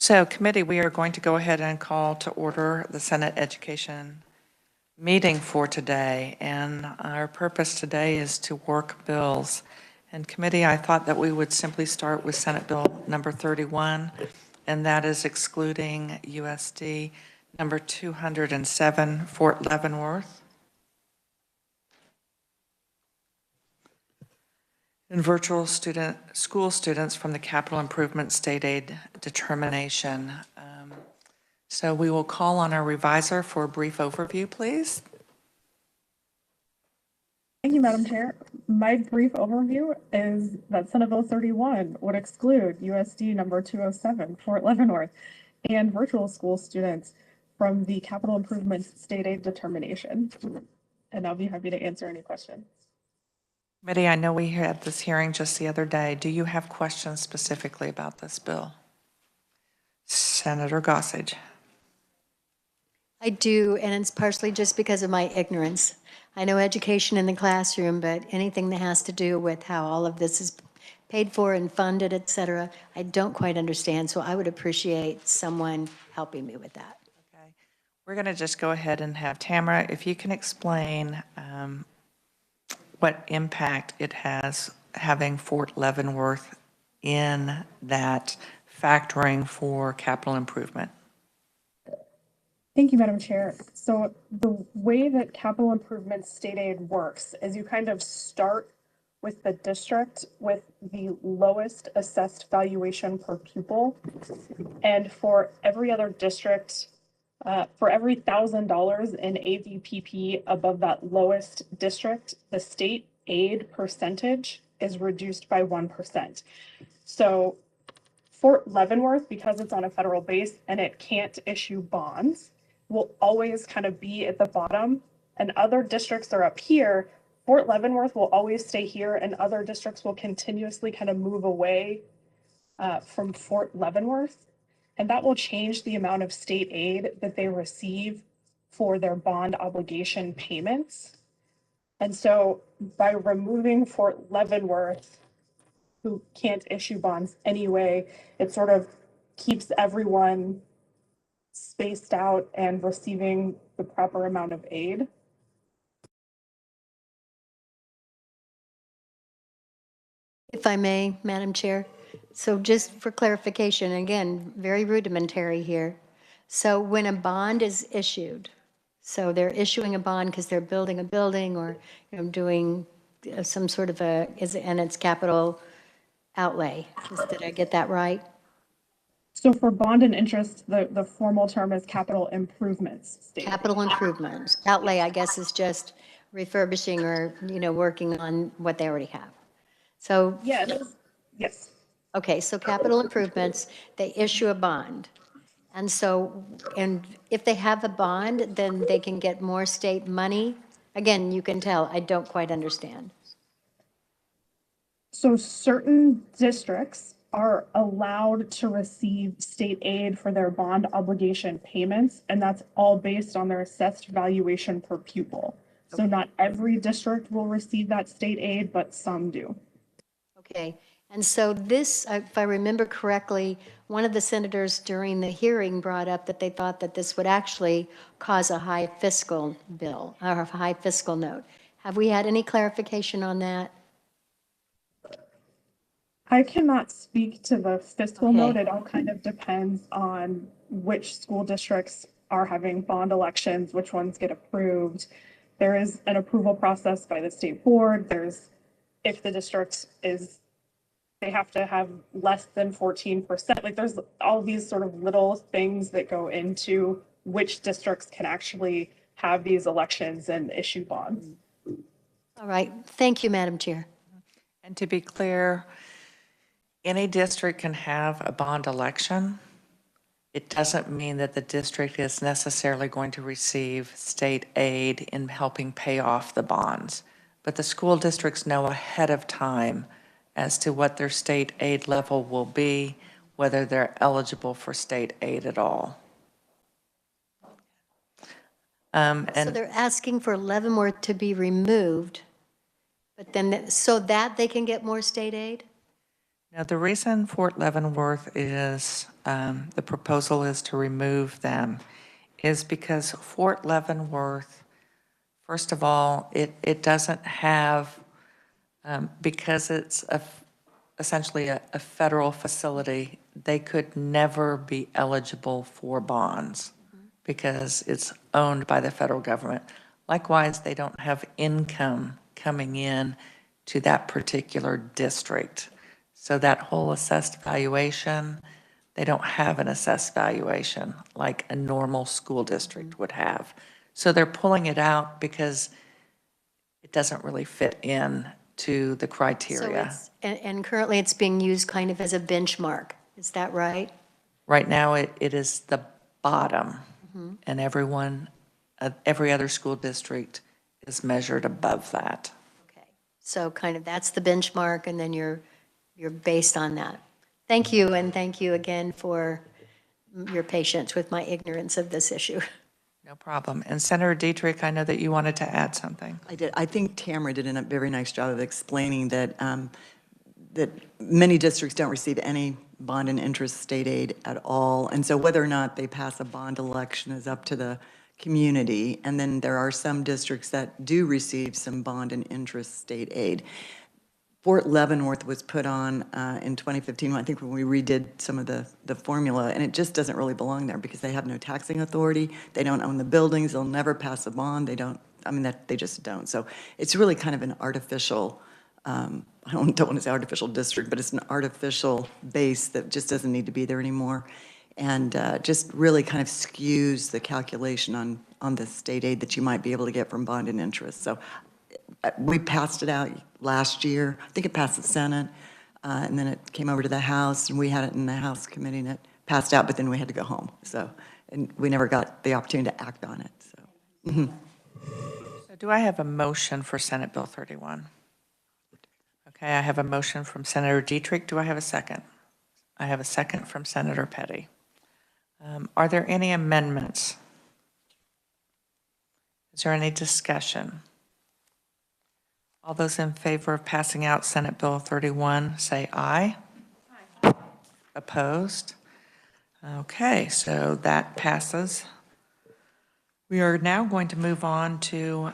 So committee, we are going to go ahead and call to order the Senate Education meeting for today. And our purpose today is to work bills. And committee, I thought that we would simply start with Senate Bill number 31, and that is excluding USD number 207, Fort Leavenworth. And virtual school students from the capital improvement state aid determination. So we will call on our reviser for a brief overview, please. Thank you, Madam Chair. My brief overview is that Senate Bill 31 would exclude USD number 207, Fort Leavenworth, and virtual school students from the capital improvement state aid determination. And I'll be happy to answer any questions. Committee, I know we had this hearing just the other day. Do you have questions specifically about this bill? Senator Gossage. I do, and it's partially just because of my ignorance. I know education in the classroom, but anything that has to do with how all of this is paid for and funded, et cetera, I don't quite understand. So I would appreciate someone helping me with that. Okay. We're going to just go ahead and have Tamara, if you can explain what impact it has having Fort Leavenworth in that factoring for capital improvement. Thank you, Madam Chair. So the way that capital improvement state aid works is you kind of start with the district with the lowest assessed valuation per pupil. And for every other district, for every $1,000 in AVPP above that lowest district, the state aid percentage is reduced by 1%. So Fort Leavenworth, because it's on a federal base and it can't issue bonds, will always kind of be at the bottom, and other districts are up here. Fort Leavenworth will always stay here, and other districts will continuously kind of move away from Fort Leavenworth. And that will change the amount of state aid that they receive for their bond obligation payments. And so by removing Fort Leavenworth, who can't issue bonds anyway, it sort of keeps everyone spaced out and receiving the proper amount of aid. If I may, Madam Chair. So just for clarification, again, very rudimentary here. So when a bond is issued, so they're issuing a bond because they're building a building or doing some sort of and it's capital outlay. Did I get that right? So for bond and interest, the formal term is capital improvements. Capital improvements. Outlay, I guess, is just refurbishing or, working on what they already have. So. Yes. Yes. Okay, so capital improvements, they issue a bond. And so, and if they have a bond, then they can get more state money. Again, you can tell, I don't quite understand. So certain districts are allowed to receive state aid for their bond obligation payments, and that's all based on their assessed valuation per pupil. So not every district will receive that state aid, but some do. Okay. And so this, if I remember correctly, one of the senators during the hearing brought up that they thought that this would actually cause a high fiscal bill or a high fiscal note. Have we had any clarification on that? I cannot speak to the fiscal note. It all kind of depends on which school districts are having bond elections, which ones get approved. There is an approval process by the state board. There's, if the district is, they have to have less than 14%. Like there's all these sort of little things that go into which districts can actually have these elections and issue bonds. All right. Thank you, Madam Chair. And to be clear, any district can have a bond election. It doesn't mean that the district is necessarily going to receive state aid in helping pay off the bonds. But the school districts know ahead of time as to what their state aid level will be, whether they're eligible for state aid at all. So they're asking for Leavenworth to be removed, but then so that they can get more state aid? Now, the reason Fort Leavenworth is, the proposal is to remove them is because Fort Leavenworth, first of all, it doesn't have, because it's essentially a federal facility, they could never be eligible for bonds because it's owned by the federal government. Likewise, they don't have income coming in to that particular district. So that whole assessed valuation, they don't have an assessed valuation like a normal school district would have. So they're pulling it out because it doesn't really fit in to the So criteria. it's, and currently it's being used kind of as a benchmark. Is that right? Right now, it is the bottom, and every other school district is measured above that. Okay. So kind of that's the benchmark, and then you're based on that. Thank you, and thank you again for your patience with my ignorance of this issue. No problem. And Senator Dietrich, I know that you wanted to add something. I did. I think Tamara did a very nice job of explaining that that many districts don't receive any bond and interest state aid at all. And so whether or not they pass a bond election is up to the community. And then there are some districts that do receive some bond and interest state aid. Fort Leavenworth was put on in 2015, I think when we redid some of the formula, and it just doesn't really belong there because they have no taxing authority, they don't own the buildings, they'll never pass a bond, they don't, I mean, that they just don't. So it's really kind of an artificial, I don't want to say artificial district, but it's an artificial base that just doesn't need to be there anymore, and just really kind of skews the calculation on the state aid that you might be able to get from bond and interest. So we passed it out last year. I think it passed the Senate, and then it came over to the House, and we had it in the House committee, and it passed out, but then we had to go home. So, and we never got the opportunity to act on it, so. So do I have a motion for Senate Bill 31? Okay, I have a motion from Senator Dietrich. Do I have a second? I have a second from Senator Petty. Are there any amendments? Is there any discussion? All those in favor of passing out Senate Bill 31, say aye. Aye. Opposed? Okay, so that passes. We are now going to move on to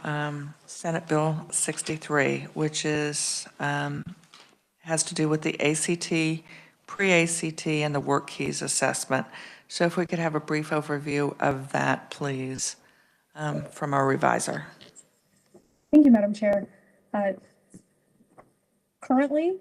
Senate Bill 63, which is, has to do with the ACT, pre-ACT, and the work keys assessment. So if we could have a brief overview of that, please, from our revisor. Thank you, Madam Chair. Currently,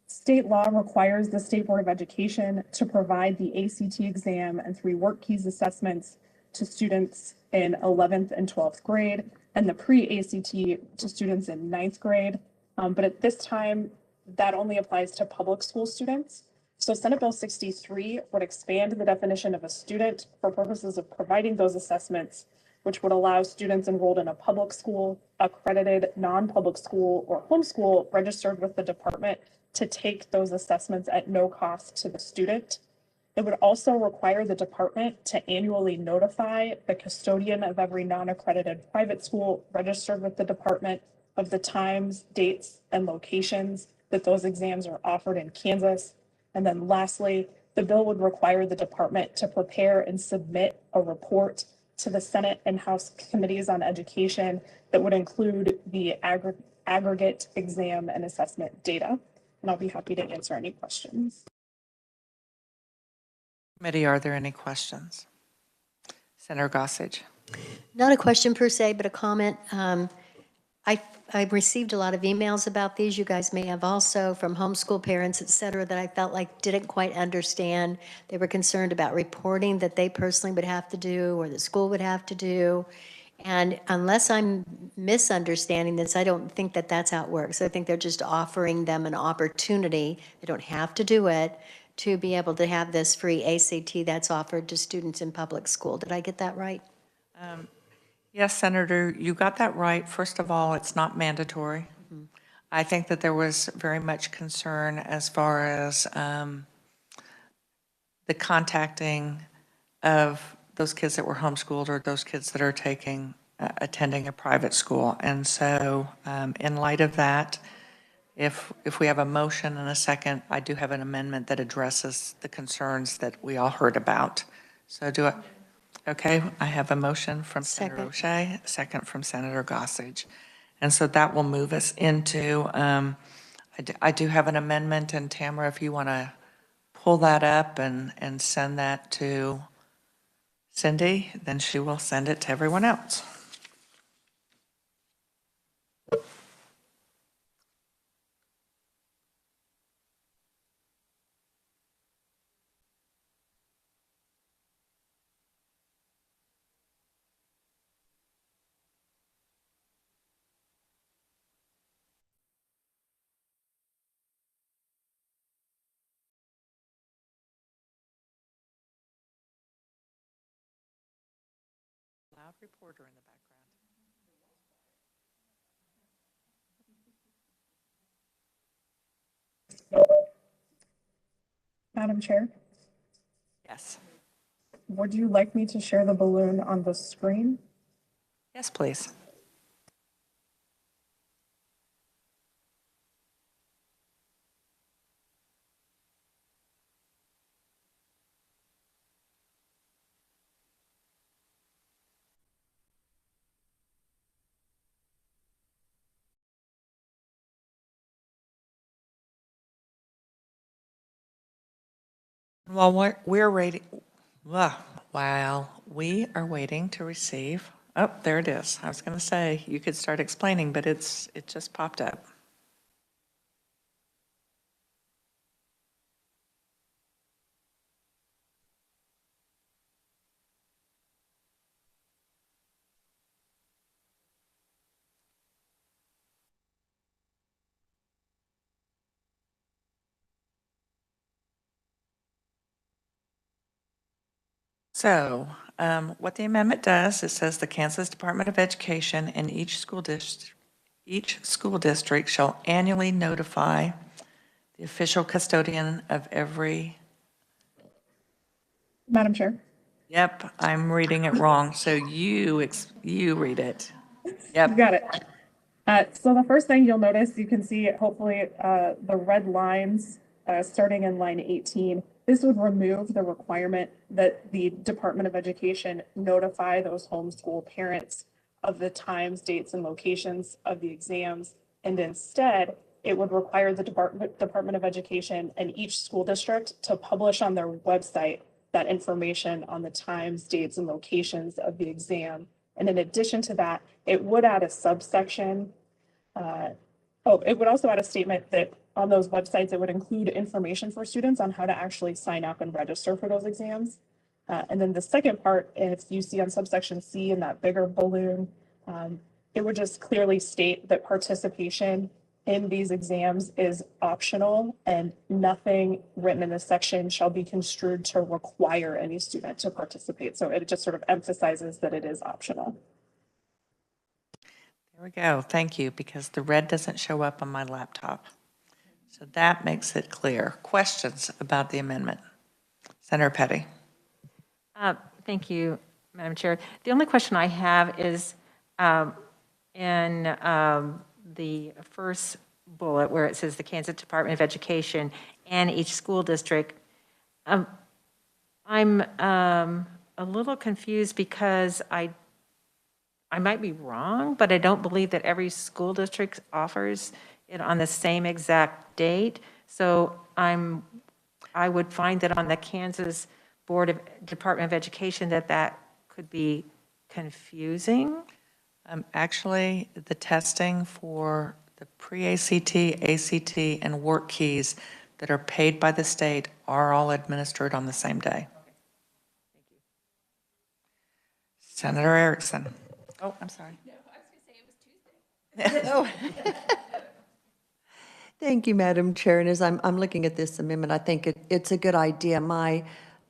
state law requires the State Board of Education to provide the ACT exam and 3 work keys assessments to students in 11th and 12th grade, and the pre-ACT to students in 9th grade. But at this time, that only applies to public school students. So Senate Bill 63 would expand the definition of a student for purposes of providing those assessments, which would allow students enrolled in a public school, accredited non-public school, or homeschool registered with the department to take those assessments at no cost to the student. It would also require the department to annually notify the custodian of every non-accredited private school registered with the department of the times, dates, and locations that those exams are offered in Kansas. And then lastly, the bill would require the department to prepare and submit a report to the Senate and House Committees on Education that would include the aggregate exam and assessment data. And I'll be happy to answer any questions. Committee, are there any questions? Senator Gossage. Not a question per se, but a comment. I've received a lot of emails about these. You guys may have also, from homeschool parents, et cetera, that I felt like didn't quite understand. They were concerned about reporting that they personally would have to do or the school would have to do. And unless I'm misunderstanding this, I don't think that that's how it works. I think they're just offering them an opportunity. They don't have to do it, to be able to have this free ACT that's offered to students in public school. Did I get that right? Yes, Senator, you got that right. First of all, it's not mandatory. I think that there was very much concern as far as the contacting of those kids that were homeschooled or those kids that are attending a private school. And so in light of that, if we have a motion and a second, I do have an amendment that addresses the concerns that we all heard about. So okay, I have a motion from Senator Second. O'Shea, a second from Senator Gossage. And so that will move us into, I do have an amendment, and Tamara, if you want to pull that up and send that to Cindy, then she will send it to everyone else. Loud reporter in the background. Madam Chair, Yes. would you like me to share the balloon on the screen? Yes, please. While we're waiting, while we are waiting to receive, oh, there it is. I was going to say, you could start explaining, but it just popped up. So, what the amendment does, it says the Kansas Department of Education and each school district shall annually notify the official custodian of every, Madam Chair? yep, I'm reading it wrong, so you read it. You Yep, got it. So the first thing you'll notice, you can see hopefully the red lines starting in line 18. This would remove the requirement that the Department of Education notify those homeschool parents of the times, dates, and locations of the exams. And instead, it would require the Department of Education and each school district to publish on their website that information on the times, dates, and locations of the exam. And in addition to that, it would add a subsection. It would also add a statement that on those websites, it would include information for students on how to actually sign up and register for those exams. And then the second part, if you see on subsection C in that bigger balloon, it would just clearly state that participation in these exams is optional and nothing written in this section shall be construed to require any student to participate. So it just sort of emphasizes that it is optional. there we go. Thank you, because the red doesn't show up on my laptop. So that makes it clear. Questions about the amendment? Senator Petty. Thank you, Madam Chair. The only question I have is in the first bullet where it says the Kansas Department of Education and each school district. I'm a little confused because I might be wrong, but I don't believe that every school district offers it on the same exact date. So I would find that on the Kansas Department of Education that could be confusing. Actually, the testing for the pre-ACT, ACT, and work keys that are paid by the state are all administered on the same day. Senator Erickson. Oh, I'm sorry. Thank you, Madam Chair. And as I'm looking at this amendment, I think it's a good idea. My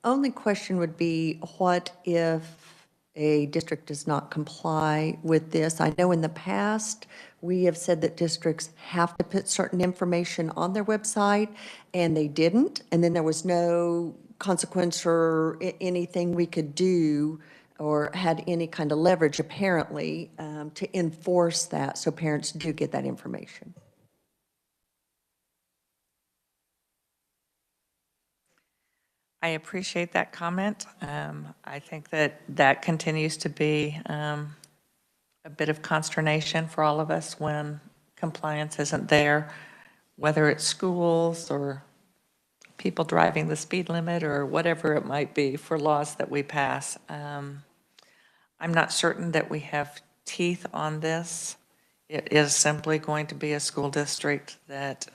only question would be, what if a district does not comply with this? I know in the past, we have said that districts have to put certain information on their website, and they didn't. And then there was no consequence or anything we could do or had any kind of leverage, apparently, to enforce that so parents do get that information. I appreciate that comment. I think that that continues to be a bit of consternation for all of us when compliance isn't there, whether it's schools or people driving the speed limit or whatever it might be for laws that we pass. I'm not certain that we have teeth on this. It is simply going to be a school district that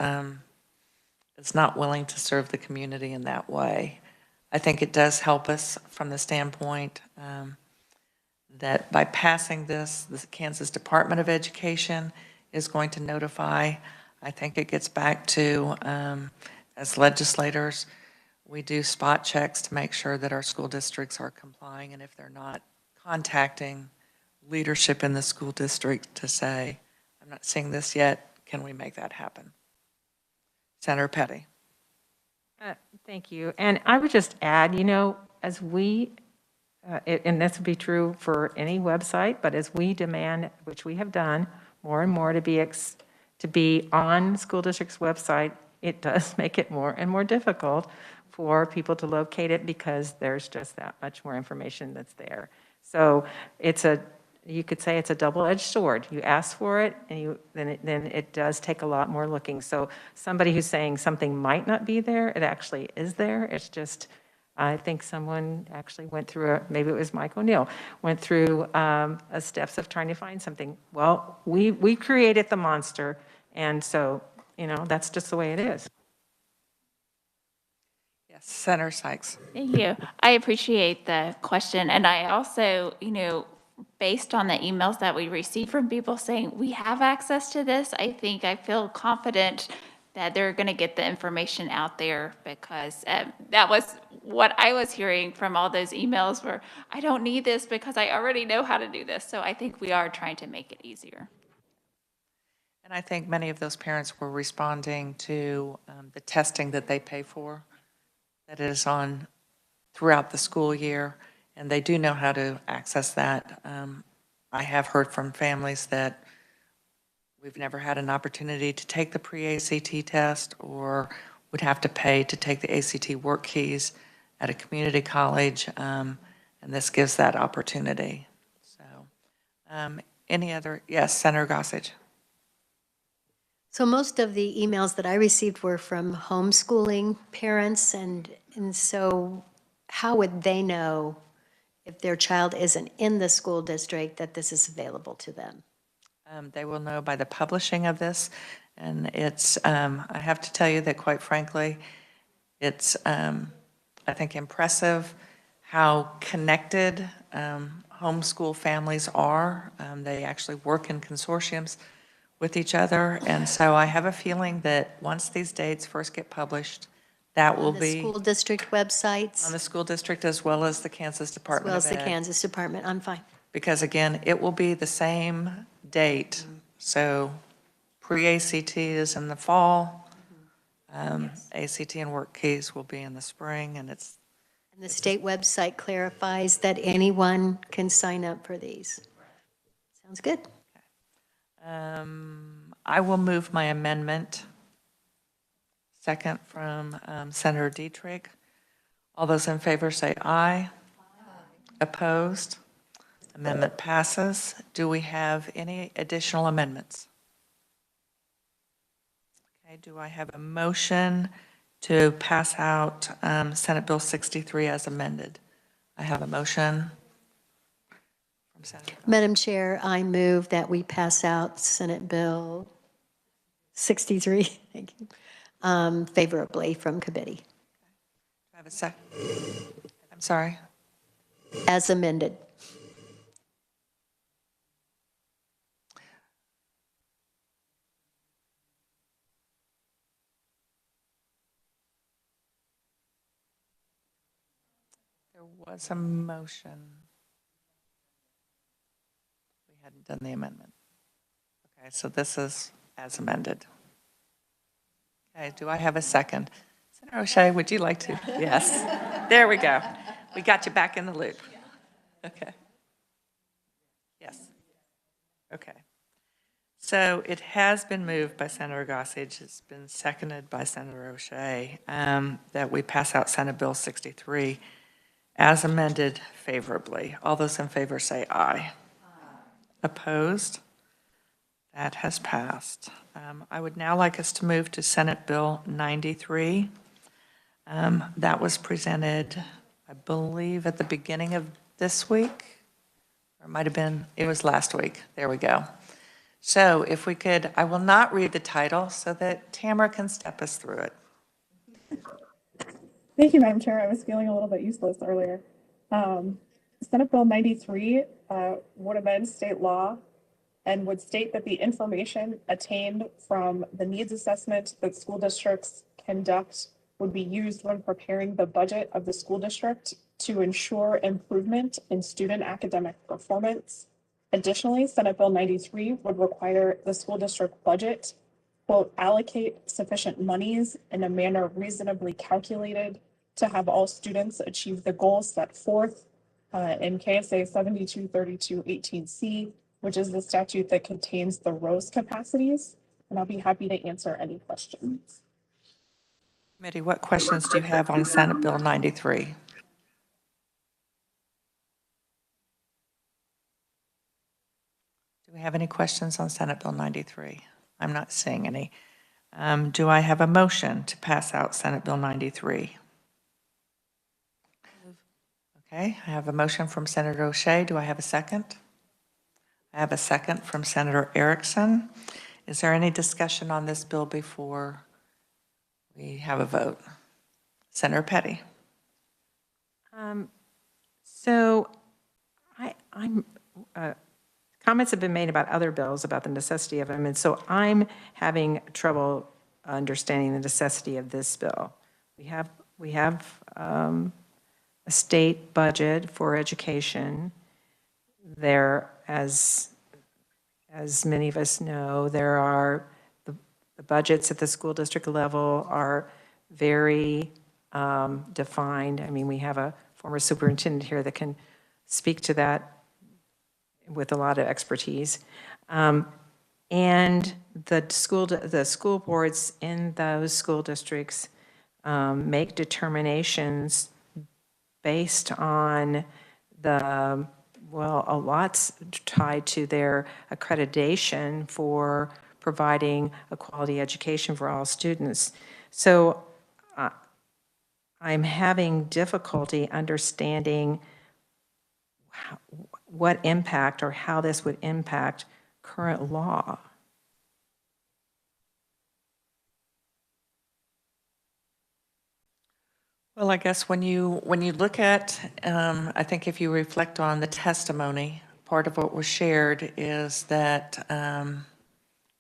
is not willing to serve the community in that way. I think it does help us from the standpoint that by passing this, the Kansas Department of Education is going to notify. I think it gets back to, as legislators, we do spot checks to make sure that our school districts are complying, and if they're not, contacting leadership in the school district to say, I'm not seeing this yet, can we make that happen? Senator Petty. Thank you. And I would just add, as we, and this would be true for any website, but as we demand, which we have done more and more to be on school district's website, it does make it more and more difficult for people to locate it because there's just that much more information that's there. So you could say it's a double-edged sword. You ask for it, and then it does take a lot more looking. So somebody who's saying something might not be there, it actually is there. It's just, I think someone actually went through, maybe it was Mike O'Neill, went through a steps of trying to find something. Well, we created the monster, and so, that's just the way it is. Yes, Senator Sykes. Thank you. I appreciate the question. And I also, based on the emails that we receive from people saying we have access to this, I feel confident that they're going to get the information out there because that was what I was hearing from all those emails where I don't need this because I already know how to do this. So I think we are trying to make it easier. And I think many of those parents were responding to the testing that they pay for, that is on throughout the school year, and they do know how to access that. I have heard from families that we've never had an opportunity to take the pre-ACT test or would have to pay to take the ACT work keys at a community college, and this gives that opportunity. So, any other? Yes, Senator Gossage. So most of the emails that I received were from homeschooling parents, and so how would they know if their child isn't in the school district that this is available to them? They will know by the publishing of this, and it's, I have to tell you that quite frankly, it's, I think, impressive how connected homeschool families are. They actually work in consortiums with each other, and so I have a feeling that once these dates first get published, that will The be school district websites, on the school district as well as the Kansas as Department well of as the Ed. Kansas Department. I'm fine. Because again, it will be the same date. So pre-ACT is in the fall. ACT and work keys will be in the spring, and it's, And the state website clarifies that anyone can sign up for these. Sounds good. I will move my amendment. Second from Senator Dietrich. All those in favor say aye. Opposed? Amendment passes. Do we have any additional amendments? Okay, do I have a motion to pass out Senate Bill 63 as amended? I have a motion from Senator. Madam Chair, I move that we pass out Senate Bill 63, thank you, favorably from committee, Do I have a second? I'm sorry. as amended. There was a motion. We hadn't done the amendment. Okay, so this is as amended. Okay, do I have a second? Senator O'Shea, would you like to? Yes. There we go. We got you back in the loop. Okay. Yes. Okay. So it has been moved by Senator Gossage, it's been seconded by Senator O'Shea, that we pass out Senate Bill 63 as amended favorably. All those in favor say aye. Opposed? That has passed. I would now like us to move to Senate Bill 93. That was presented, I believe, at the beginning of this week, or it might have been, it was last week. There we go. So if we could, I will not read the title so that Tamara can step us through it. Thank you, Madam Chair. I was feeling a little bit useless earlier. Senate Bill 93 would amend state law and would state that the information attained from the needs assessment that school districts conduct would be used when preparing the budget of the school district to ensure improvement in student academic performance. Additionally, Senate Bill 93 would require the school district budget, quote, allocate sufficient monies in a manner reasonably calculated to have all students achieve the goals set forth in KSA 723218C, which is the statute that contains the ROSE capacities. And I'll be happy to answer any questions. Committee, what questions do you have on Senate Bill 93? Do we have any questions on Senate Bill 93? I'm not seeing any. Do I have a motion to pass out Senate Bill 93? Okay, I have a motion from Senator O'Shea. Do I have a second? I have a second from Senator Erickson. Is there any discussion on this bill before we have a vote? Senator Petty. So comments have been made about other bills, about the necessity of them, and so I'm having trouble understanding the necessity of this bill. We have a state budget for education. There, as many of us know, there are the budgets at the school district level are very defined. I mean, we have a former superintendent here that can speak to that with a lot of expertise. And the school boards in those school districts make determinations based on a lot's tied to their accreditation for providing a quality education for all students. So I'm having difficulty understanding what impact or how this would impact current law. Well, I guess when you look at, I think if you reflect on the testimony, part of what was shared is that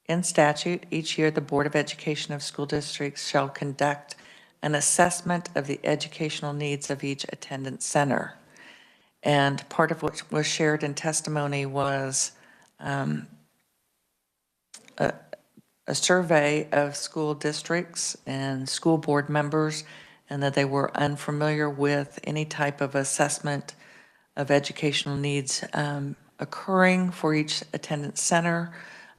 in statute, each year the Board of Education of school districts shall conduct an assessment of the educational needs of each attendance center. And part of what was shared in testimony was a survey of school districts and school board members, and that they were unfamiliar with any type of assessment of educational needs occurring for each attendance center.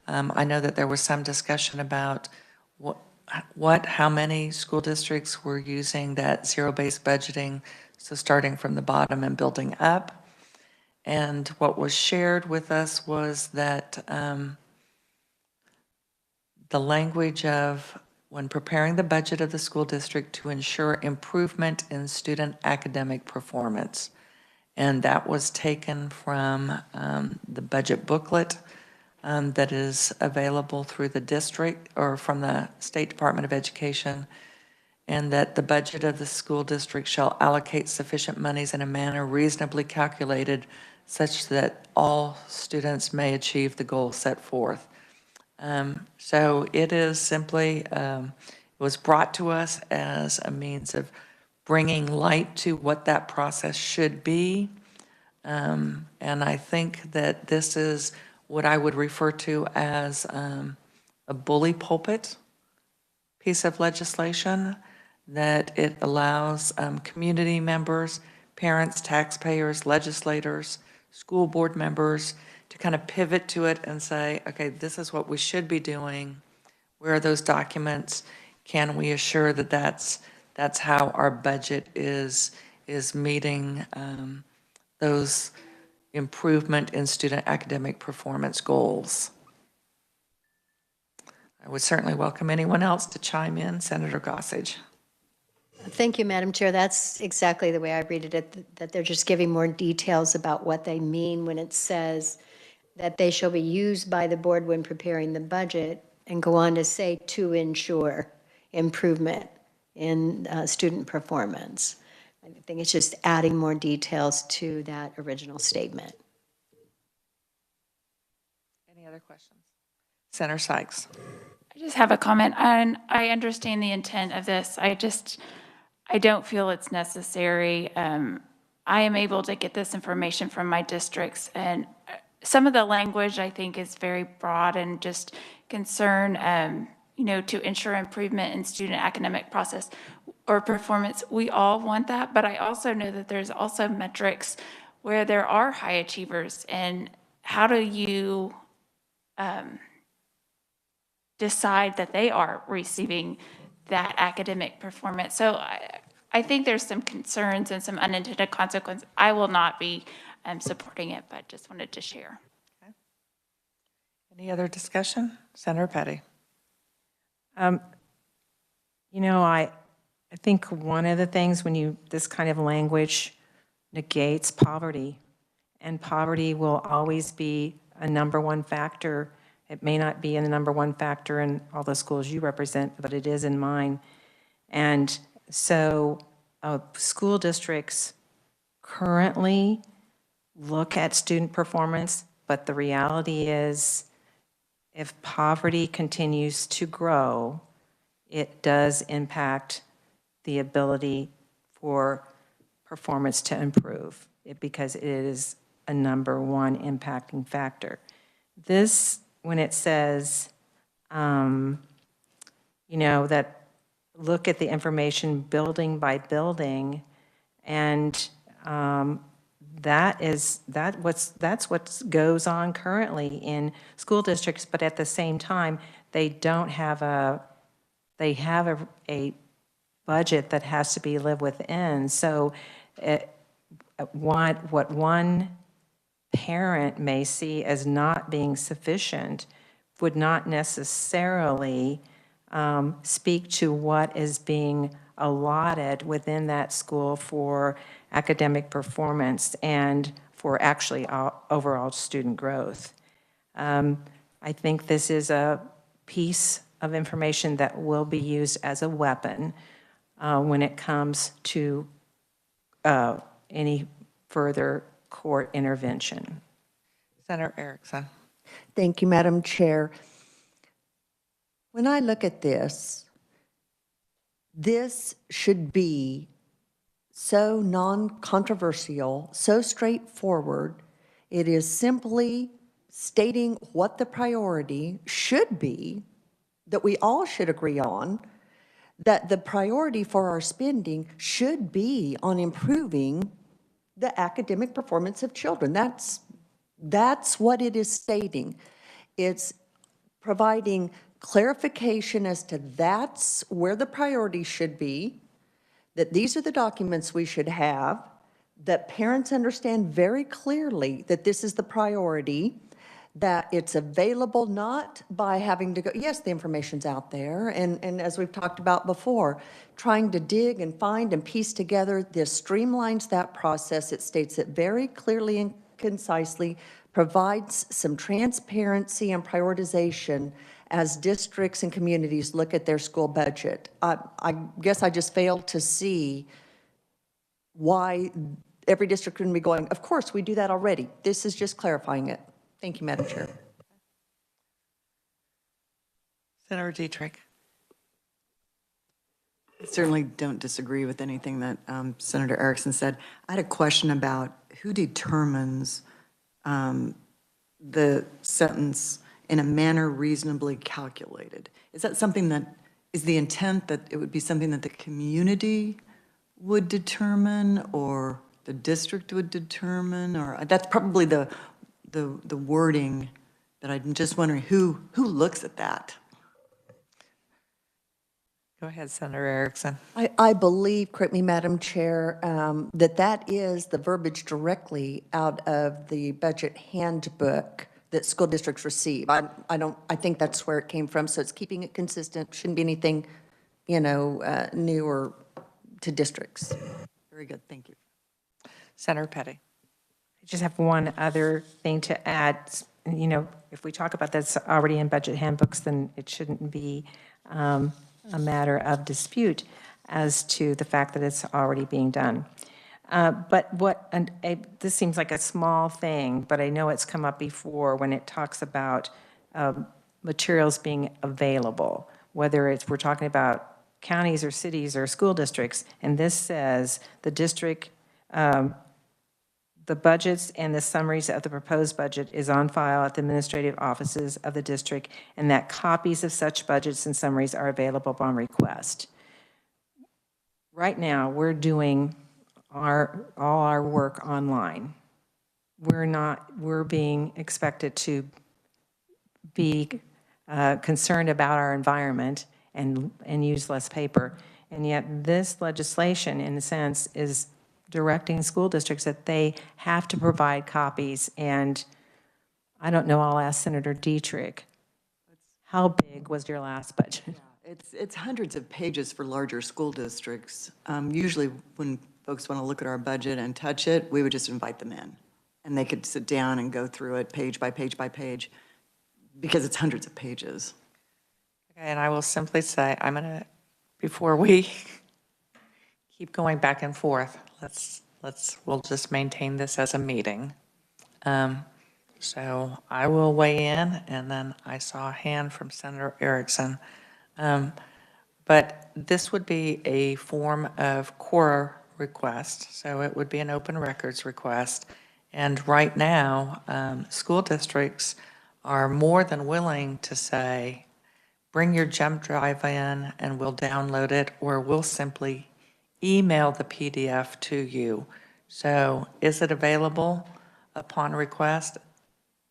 I know that there was some discussion about how many school districts were using that zero-based budgeting, so starting from the bottom and building up. And what was shared with us was that the language of when preparing the budget of the school district to ensure improvement in student academic performance. And that was taken from the budget booklet that is available through the district or from the State Department of Education, and that the budget of the school district shall allocate sufficient monies in a manner reasonably calculated such that all students may achieve the goals set forth. So it is simply, it was brought to us as a means of bringing light to what that process should be. And I think that this is what I would refer to as a bully pulpit piece of legislation, that it allows community members, parents, taxpayers, legislators, school board members to kind of pivot to it and say, okay, this is what we should be doing. Where are those documents? Can we assure that that's how our budget is meeting those improvement in student academic performance goals? I would certainly welcome anyone else to chime in. Senator Gossage. Thank you, Madam Chair. That's exactly the way I read it, that they're just giving more details about what they mean when it says that they shall be used by the board when preparing the budget, and go on to say to ensure improvement in student performance. I think it's just adding more details to that original statement. Any other questions? Senator Sykes. I just have a comment, and I understand the intent of this. I don't feel it's necessary. I am able to get this information from my districts, and some of the language I think is very broad and just concern, to ensure improvement in student academic process or performance. We all want that, but I also know that there's also metrics where there are high achievers, and how do you decide that they are receiving that academic performance? So I think there's some concerns and some unintended consequences. I will not be supporting it, but just wanted to share. Okay. Any other discussion? Senator Petty. I think one of the things when this kind of language negates poverty, and poverty will always be a number one factor. It may not be in the number one factor in all the schools you represent, but it is in mine. And so school districts currently look at student performance, but the reality is if poverty continues to grow, it does impact the ability for performance to improve because it is a number one impacting factor. This, when it says, that look at the information building by building, and that's what goes on currently in school districts, but at the same time, they have a budget that has to be lived within. So what one parent may see as not being sufficient would not necessarily speak to what is being allotted within that school for academic performance and for actually overall student growth. I think this is a piece of information that will be used as a weapon when it comes to any further court intervention. Senator Erickson. Thank you, Madam Chair. When I look at this should be so non-controversial, so straightforward. It is simply stating what the priority should be, that we all should agree on, that the priority for our spending should be on improving the academic performance of children. That's what it is stating. It's providing clarification as to that's where the priority should be, that these are the documents we should have, that parents understand very clearly that this is the priority, that it's available not by having to go, yes, the information's out there, and as we've talked about before, trying to dig and find and piece together, this streamlines that process. It states it very clearly and concisely, provides some transparency and prioritization as districts and communities look at their school budget. I guess I just failed to see why every district couldn't be going, of course, we do that already. This is just clarifying it. Thank you, Madam Chair. Senator Dietrich. I certainly don't disagree with anything that Senator Erickson said. I had a question about who determines the sentence in a manner reasonably calculated. Is that something that, is the intent that it would be something that the community would determine or the district would determine? Or that's probably the the wording that I'm just wondering who looks at that? Go ahead, Senator Erickson. I believe, correct me, Madam Chair, that is the verbiage directly out of the budget handbook that school districts receive. I think that's where it came from, so it's keeping it consistent, shouldn't be anything, new or to districts. Very good, thank you. Senator Petty. I just have one other thing to add. If we talk about that's already in budget handbooks, then it shouldn't be a matter of dispute as to the fact that it's already being done. This seems like a small thing, but I know it's come up before when it talks about materials being available, whether we're talking about counties or cities or school districts, and this says the district, the budgets and the summaries of the proposed budget is on file at the administrative offices of the district, and that copies of such budgets and summaries are available upon request. Right now, we're doing all our work online. We're being expected to be concerned about our environment and use less paper. And yet this legislation, in a sense, is directing school districts that they have to provide copies. And I don't know, I'll ask Senator Dietrich, how big was your last budget? It's hundreds of pages for larger school districts. Usually when folks want to look at our budget and touch it, we would just invite them in. And they could sit down and go through it page by page by page, because it's hundreds of pages. Okay, and I will simply say, before we keep going back and forth, we'll just maintain this as a meeting. So I will weigh in, and then I saw a hand from Senator Erickson. But this would be a form of core request, so it would be an open records request. And right now, school districts are more than willing to say, bring your jump drive in and we'll download it, or we'll simply email the PDF to you. So is it available upon request?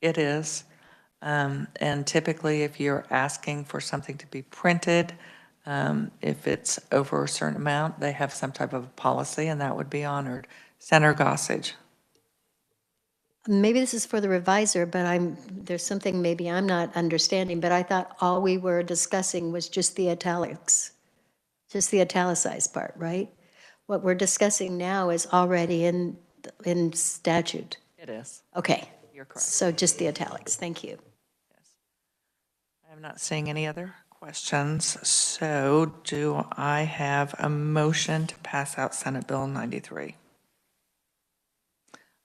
It is. And typically, if you're asking for something to be printed, if it's over a certain amount, they have some type of policy, and that would be honored. Senator Gossage. Maybe this is for the revisor, but there's something maybe I'm not understanding, but I thought all we were discussing was just the italics, just the italicized part, right? What we're discussing now is already in statute. It is. Okay. You're correct. So just the italics. Thank you. Yes. I'm not seeing any other questions. So do I have a motion to pass out Senate Bill 93?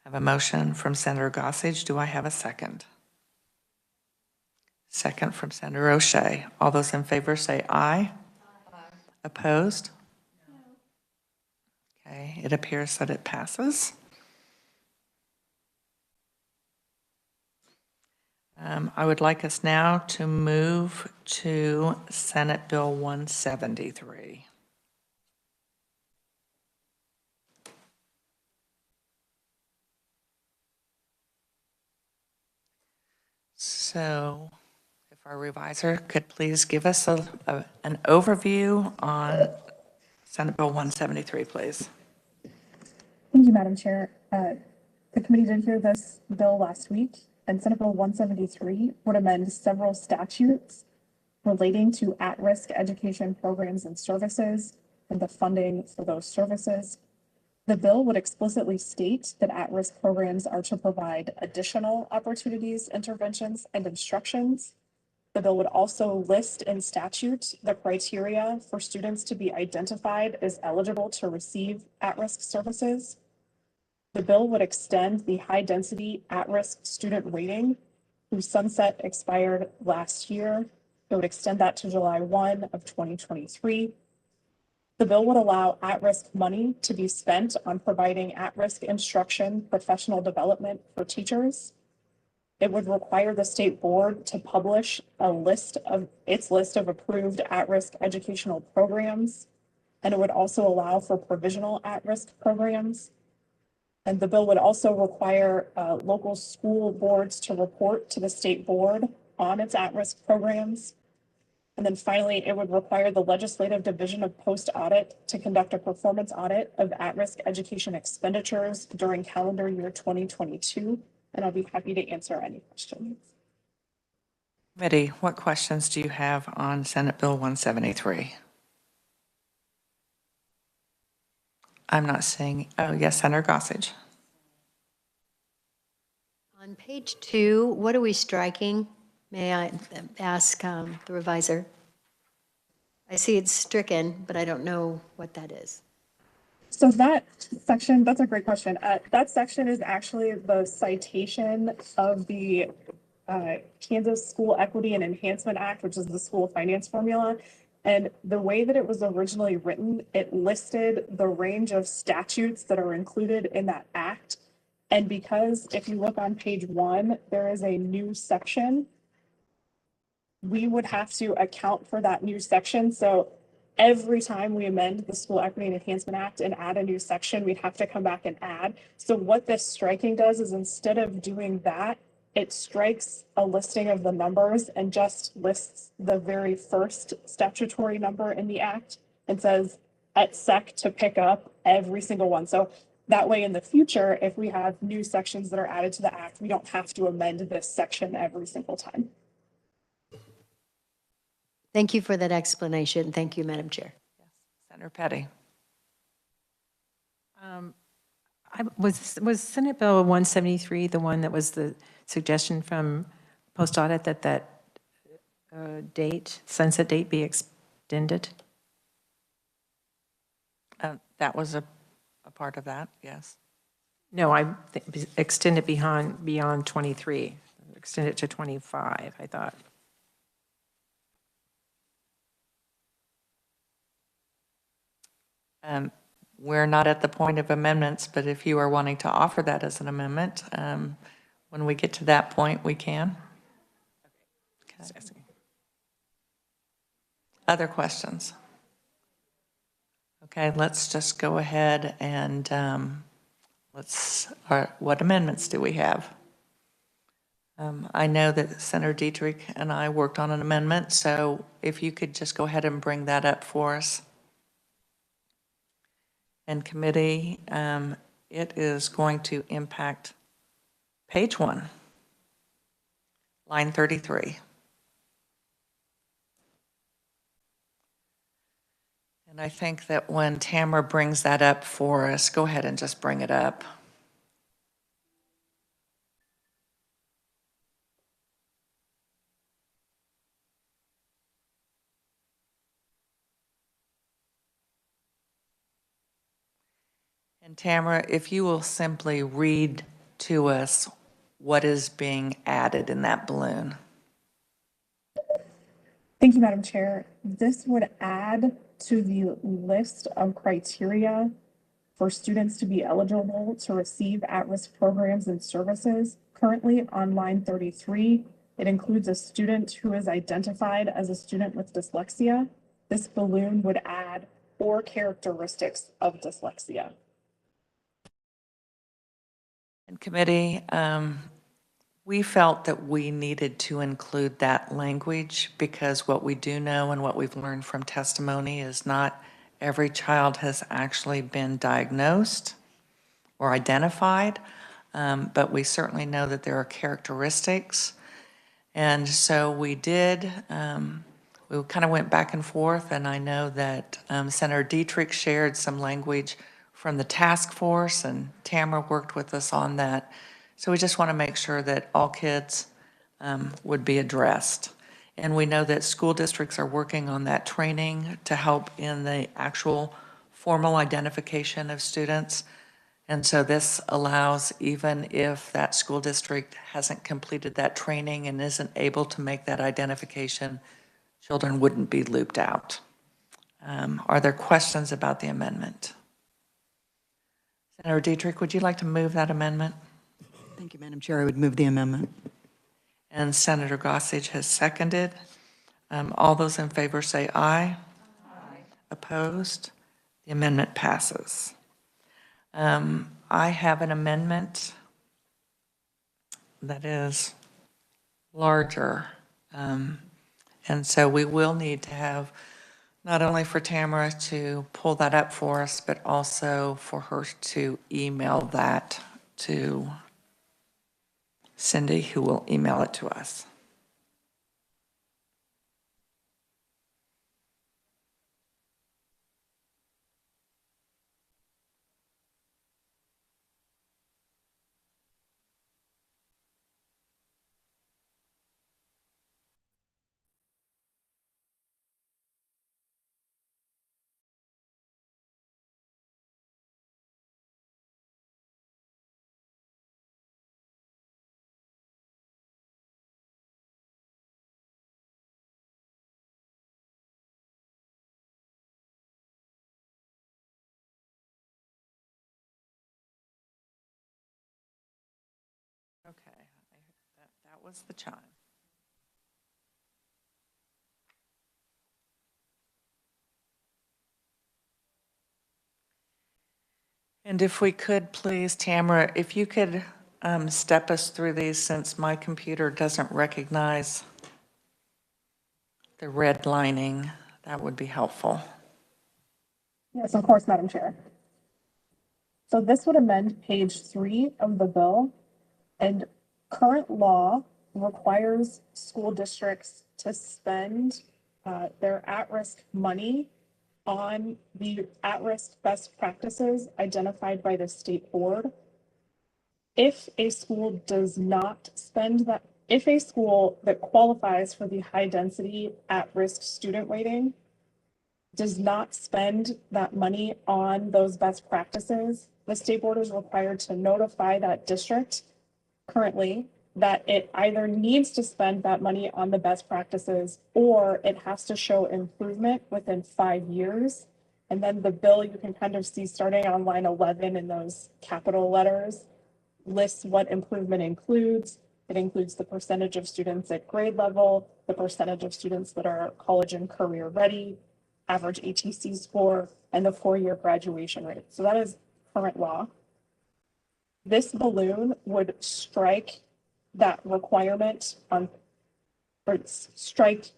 I have a motion from Senator Gossage. Do I have a second? Second from Senator O'Shea. All those in favor say aye. Aye. Opposed? No. Okay, it appears that it passes. I would like us now to move to Senate Bill 173. So if our revisor could please give us an overview on Senate Bill 173, please. Thank you, Madam Chair. The committee did hear this bill last week, and Senate Bill 173 would amend several statutes relating to at-risk education programs and services and the funding for those services. The bill would explicitly state that at-risk programs are to provide additional opportunities, interventions, and instructions. The bill would also list in statute the criteria for students to be identified as eligible to receive at-risk services. The bill would extend the high-density at-risk student rating, whose sunset expired last year. It would extend that to July 1 of 2023. The bill would allow at-risk money to be spent on providing at-risk instruction, professional development for teachers. It would require the state board to publish its list of approved at-risk educational programs, and it would also allow for provisional at-risk programs. And the bill would also require local school boards to report to the state board on its at-risk programs. And then finally, it would require the Legislative Division of Post Audit to conduct a performance audit of at-risk education expenditures during calendar year 2022. And I'll be happy to answer any questions. Committee, what questions do you have on Senate Bill 173? I'm not seeing, oh, yes, Senator Gossage. On page 2, what are we striking? May I ask the revisor? I see it's stricken, but I don't know what that is. So that section, that's a great question. That section is actually the citation of the Kansas School Equity and Enhancement Act, which is the school finance formula. And the way that it was originally written, it listed the range of statutes that are included in that act. And because if you look on page 1, there is a new section, we would have to account for that new section. So every time we amend the School Equity and Enhancement Act and add a new section, we'd have to come back and add. So what this striking does is instead of doing that, it strikes a listing of the numbers and just lists the very first statutory number in the act and says at SEC to pick up every single one. So that way in the future, if we have new sections that are added to the act, we don't have to amend this section every single time. Thank you for that explanation. Thank you, Madam Chair. Senator Petty. Was Senate Bill 173 the one that was the suggestion from Post Audit that sunset date be extended? That was a part of that, yes. No, I extend it beyond 23, extend it to 25, I thought. We're not at the point of amendments, but if you are wanting to offer that as an amendment, when we get to that point, we can. Okay. Other questions? Okay, let's just go ahead and what amendments do we have? I know that Senator Dietrich and I worked on an amendment, so if you could just go ahead and bring that up for us. And committee, it is going to impact page 1, line 33. And I think that when Tamara brings that up for us, go ahead and just bring it up. And Tamara, if you will simply read to us what is being added in that balloon. Thank you, Madam Chair. This would add to the list of criteria for students to be eligible to receive at-risk programs and services. Currently on line 33, it includes a student who is identified as a student with dyslexia. This balloon would add or characteristics of dyslexia. And committee, we felt that we needed to include that language because what we do know and what we've learned from testimony is not every child has actually been diagnosed or identified, but we certainly know that there are characteristics. And so we did, we kind of went back and forth, and I know that Senator Dietrich shared some language from the task force, and Tamara worked with us on that. So we just want to make sure that all kids would be addressed. And we know that school districts are working on that training to help in the actual formal identification of students. And so this allows, even if that school district hasn't completed that training and isn't able to make that identification, children wouldn't be looped out. Are there questions about the amendment? Senator Dietrich, would you like to move that amendment? Thank you, Madam Chair. I would move the amendment. And Senator Gossage has seconded. All those in favor say aye. Aye. Opposed? The amendment passes. I have an amendment that is larger. And so we will need to have, not only for Tamara to pull that up for us, but also for her to email that to Cindy, who will email it to us. Okay, that was the chime. And if we could, please, Tamara, if you could step us through these, since my computer doesn't recognize the redlining, that would be helpful. Yes, of course, Madam Chair. So this would amend page 3 of the bill, and current law requires school districts to spend their at-risk money on the at-risk best practices identified by the state board. If a school does not spend that, if a school that qualifies for the high-density at-risk student weighting does not spend that money on those best practices, the state board is required to notify that district currently that it either needs to spend that money on the best practices or it has to show improvement within 5 years. And then the bill, you can kind of see starting on line 11 in those capital letters, lists what improvement includes. It includes the percentage of students at grade level, the percentage of students that are college and career ready, average ATC score, and the 4-year graduation rate. So that is current law. This balloon would strike that requirement on, or strike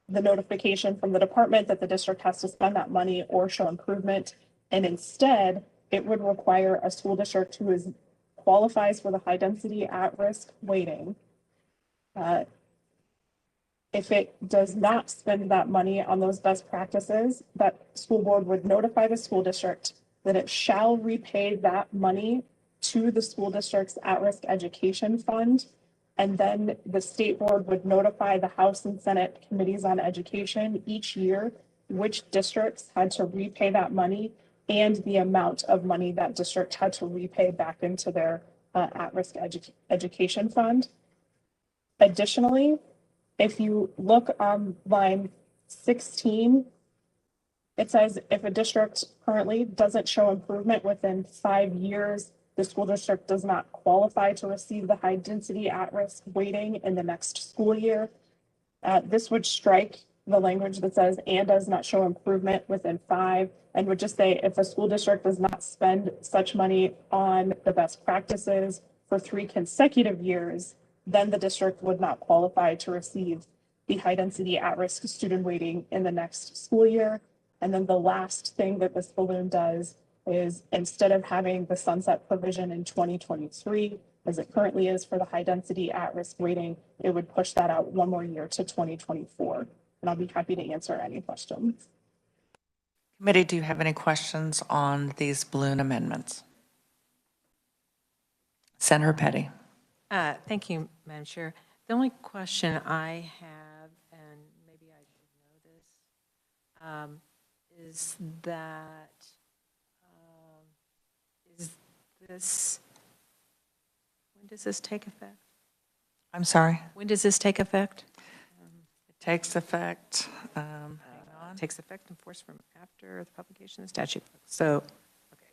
the notification from the department that the district has to spend that money or show improvement. And instead, it would require a school district who qualifies for the high density at risk weighting. If it does not spend that money on those best practices, that school board would notify the school district that it shall repay that money to the school district's at-risk education fund. And then the state board would notify the House and Senate committees on education each year which districts had to repay that money and the amount of money that district had to repay back into their at-risk education fund. Additionally, if you look on line 16, it says if a district currently doesn't show improvement within 5 years, the school district does not qualify to receive the high density at-risk weighting in the next school year. This would strike the language that says and does not show improvement within 5, and would just say if a school district does not spend such money on the best practices for 3 consecutive years, then the district would not qualify to receive the high density at-risk student weighting in the next school year. And then the last thing that this balloon does is, instead of having the sunset provision in 2023, as it currently is for the high density at-risk weighting, it would push that out 1 more year to 2024. And I'll be happy to answer any questions. Committee, do you have any questions on these balloon amendments? Senator Petty. Thank you, Madam Chair. The only question I have, and maybe I should know this, is that, when does this take effect? I'm sorry. When does this take effect? It takes effect, hang on. Takes effect and force from after the publication of the statute. So, okay,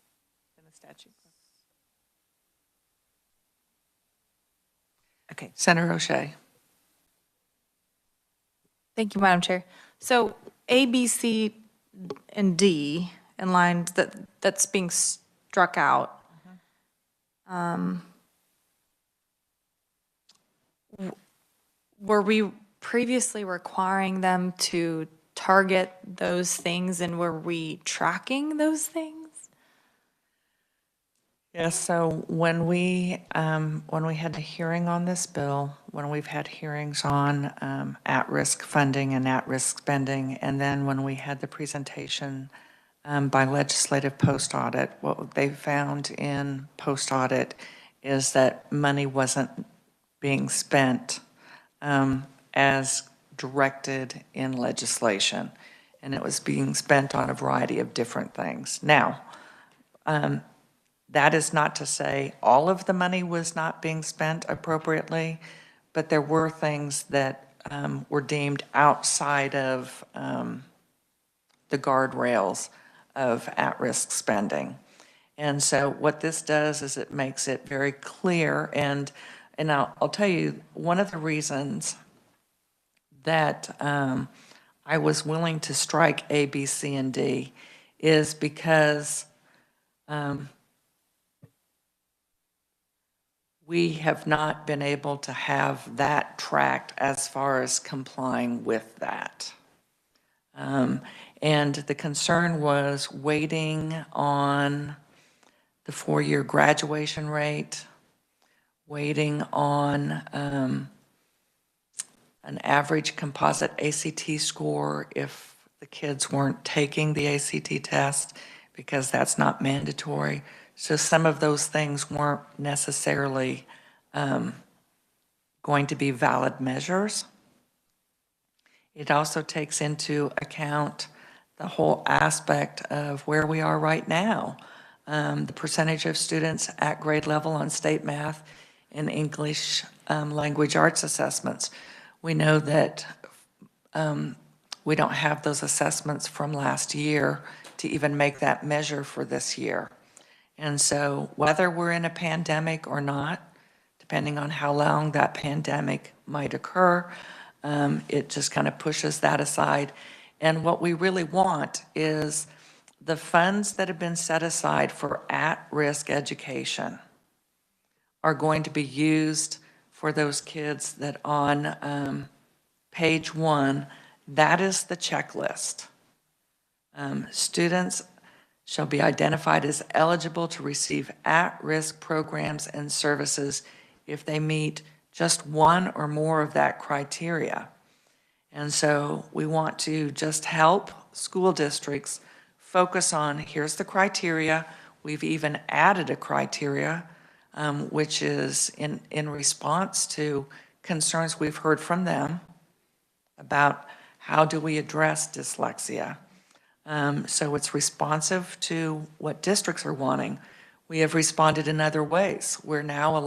in the statute. Okay. Senator O'Shea. Thank you, Madam Chair. So A, B, C, and D in lines that's being struck out. Were we previously requiring them to target those things, and were we tracking those things? Yes, so when we had the hearing on this bill, when we've had hearings on at-risk funding and at-risk spending, and then when we had the presentation by legislative post-audit, what they found in post-audit is that money wasn't being spent as directed in legislation, and it was being spent on a variety of different things. Now, that is not to say all of the money was not being spent appropriately, but there were things that were deemed outside of the guardrails of at-risk spending. And so what this does is it makes it very clear, and I'll tell you, one of the reasons that I was willing to strike A, B, C, and D is because we have not been able to have that tracked as far as complying with that. And the concern was waiting on the 4-year graduation rate, waiting on an average composite ACT score if the kids weren't taking the ACT test, because that's not mandatory. So some of those things weren't necessarily going to be valid measures. It also takes into account the whole aspect of where we are right now. The percentage of students at grade level on state math and English language arts assessments. We know that we don't have those assessments from last year to even make that measure for this year. And so whether we're in a pandemic or not, depending on how long that pandemic might occur, it just kind of pushes that aside. And what we really want is the funds that have been set aside for at-risk education are going to be used for those kids that on page 1, that is the checklist. Students shall be identified as eligible to receive at-risk programs and services if they meet just one or more of that criteria. And so we want to just help school districts focus on, here's the criteria. We've even added a criteria, which is in response to concerns we've heard from them about how do we address dyslexia. So it's responsive to what districts are wanting. We have responded in other ways. We're now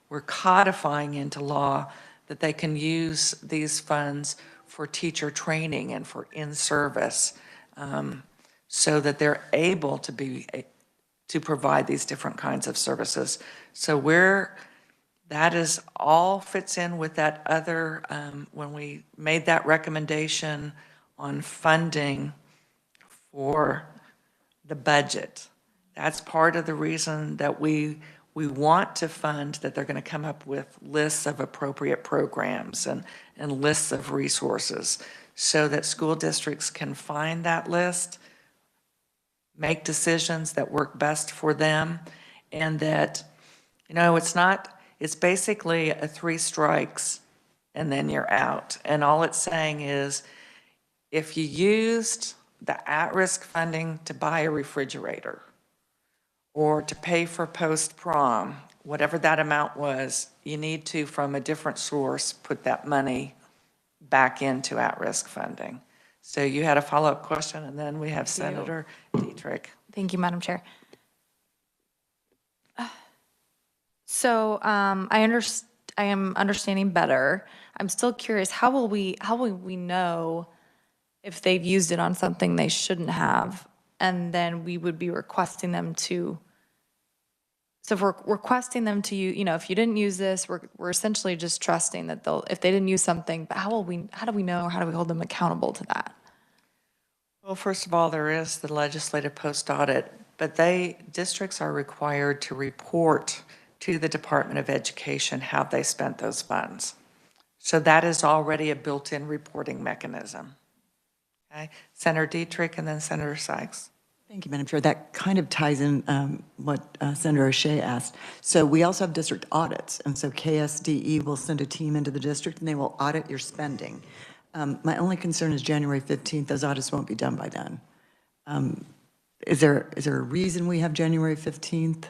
we're codifying into law that they can use these funds for teacher training and for in-service, so that they're able to provide these different kinds of services. So that is all fits in with that other, when we made that recommendation on funding for the budget. That's part of the reason that we want to fund, that they're going to come up with lists of appropriate programs and lists of resources so that school districts can find that list, make decisions that work best for them, and that, it's basically a 3 strikes and then you're out. And all it's saying is, if you used the at-risk funding to buy a refrigerator or to pay for post-prom, whatever that amount was, you need to, from a different source, put that money back into at-risk funding. So you had a follow-up question, and then we have Senator Dietrich. Thank you, Madam Chair. So I am understanding better. I'm still curious, how will we know if they've used it on something they shouldn't have? And then we would be requesting them to, so if we're requesting them to use, if you didn't use this, we're essentially just trusting that if they didn't use something, but how do we know, or how do we hold them accountable to that? Well, first of all, there is the legislative post-audit but districts are required to report to the Department of Education how they spent those funds. So that is already a built-in reporting mechanism. Okay, Senator Dietrich and then Senator Sykes. Thank you, Madam Chair. That kind of ties in what Senator O'Shea asked. So we also have district audits, and so KSDE will send a team into the district, and they will audit your spending. My only concern is January 15th. Those audits won't be done by then. Is there a reason we have January 15th?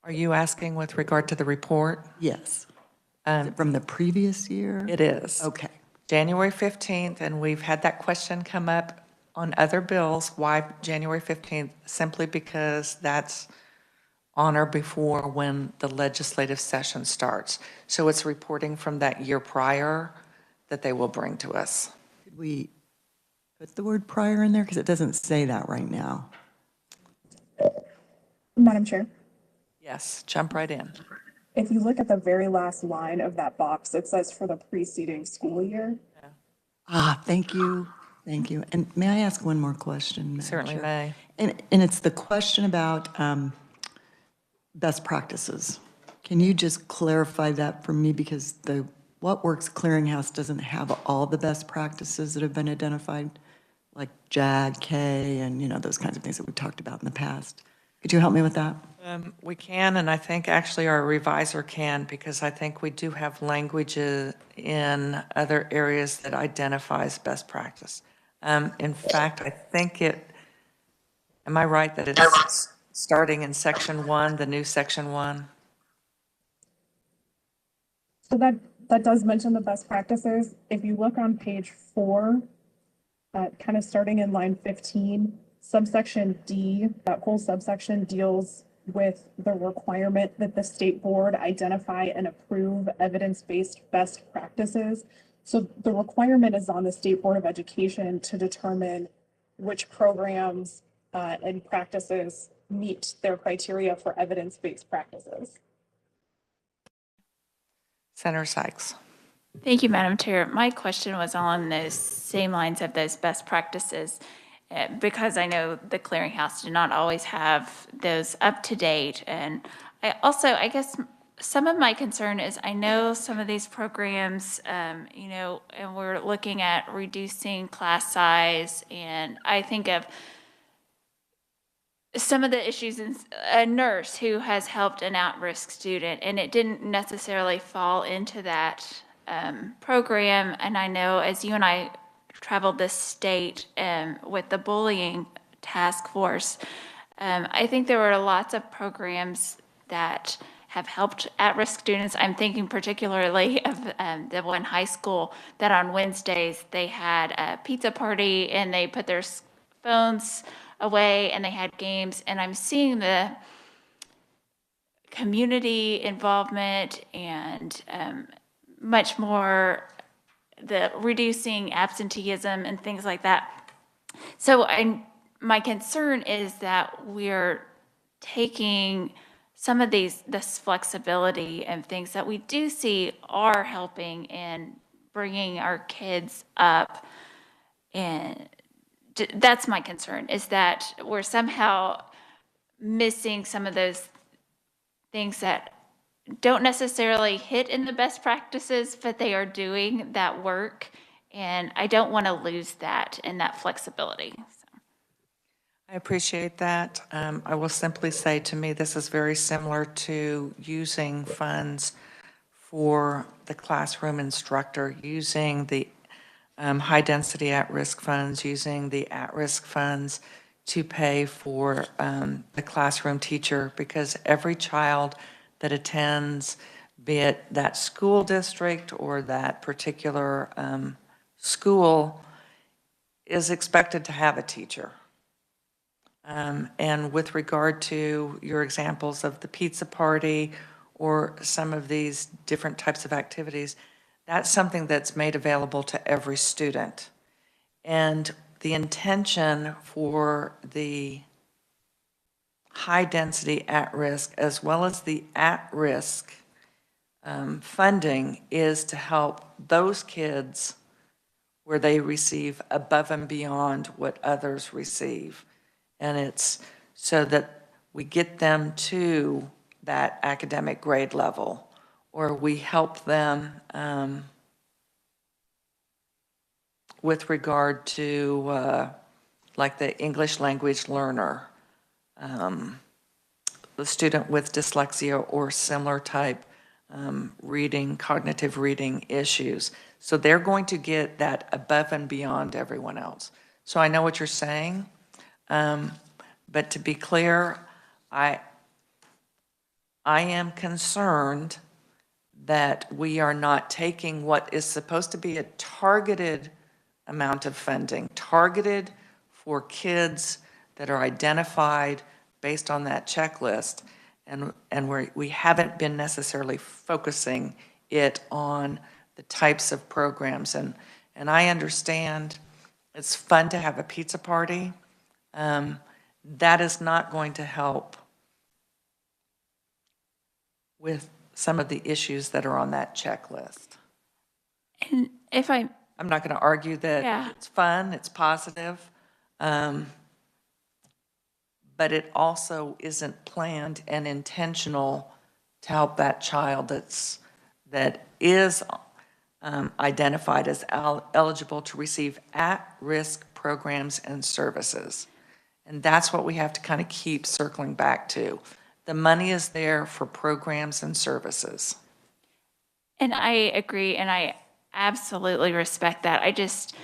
Are you asking with regard to the report? Yes. Is it from the previous year? It is. Okay. January 15th, and we've had that question come up on other bills. Why January 15th? Simply because that's on or before when the legislative session starts. So it's reporting from that year prior that they will bring to us. Could we put the word prior in there? Because it doesn't say that right now. Madam Chair, Yes, jump right in. if you look at the very last line of that box, it says for the preceding school year. Thank you. Thank you. And may I ask one more question, Madam Certainly Chair? may. And it's the question about best practices. Can you just clarify that for me? Because the What Works Clearinghouse doesn't have all the best practices that have been identified, like JAG, K, and, you know, those kinds of things that we've talked about in the past. Could you help me with that? We can, and I think actually our revisor can, because I think we do have language in other areas that identifies best practice. In fact, I think am I right that it's starting in section 1, the new section 1? So that does mention the best practices. If you look on page 4, kind of starting in line 15, subsection D, that whole subsection deals with the requirement that the state board identify and approve evidence-based best practices. So the requirement is on the State Board of Education to determine which programs and practices meet their criteria for evidence-based practices. Senator Sykes. Thank you, Madam Chair. My question was on those same lines of those best practices, because I know the clearinghouse did not always have those up to date. And I guess some of my concern is I know some of these programs, you know, and we're looking at reducing class size, and I think of some of the issues in a nurse who has helped an at-risk student, and it didn't necessarily fall into that program. And I know as you and I traveled this state with the bullying task force, I think there were lots of programs that have helped at-risk students. I'm thinking particularly of the one high school that on Wednesdays they had a pizza party and they put their phones away and they had games, and I'm seeing the community involvement and much more the reducing absenteeism and things like that. So my concern is that we're taking some of this flexibility and things that we do see are helping in bringing our kids up, and that's my concern, is that we're somehow missing some of those things that don't necessarily hit in the best practices, but they are doing that work. And I don't want to lose that and that flexibility. So. I appreciate that. I will simply say, to me, this is very similar to using funds for the classroom instructor, using the high-density at-risk funds, using the at-risk funds to pay for the classroom teacher, because every child that attends, be it that school district or that particular school, is expected to have a teacher. And with regard to your examples of the pizza party or some of these different types of activities, that's something that's made available to every student. And the intention for the high-density at-risk as well as the at-risk funding is to help those kids where they receive above and beyond what others receive. And it's so that we get them to that academic grade level, or we help them with regard to like the English language learner, the student with dyslexia or similar type cognitive reading issues. So they're going to get that above and beyond everyone else. So I know what you're saying, but to be clear, I am concerned that we are not taking what is supposed to be a targeted amount of funding, targeted for kids that are identified based on that checklist, and we haven't been necessarily focusing it on the types of programs. And I understand it's fun to have a pizza party. That is not going to help with some of the issues that are on that checklist. And if I, I'm not going to argue that Yeah. it's fun, it's positive, but it also isn't planned and intentional to help that child that is identified as eligible to receive at-risk programs and services. And that's what we have to kind of keep circling back to. The money is there for programs and services. and I agree, and I absolutely respect that. I just,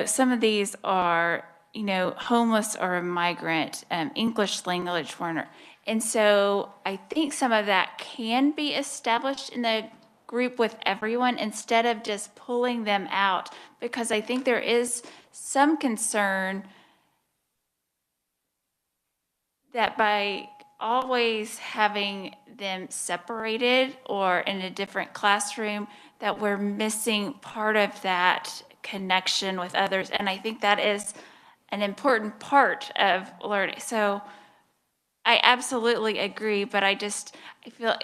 some of these are, homeless or a migrant, English language learner. And so I think some of that can be established in the group with everyone instead of just pulling them out, because I think there is some concern that by always having them separated or in a different classroom, that we're missing part of that connection with others. And I think that is an important part of learning. So I absolutely agree, but I feel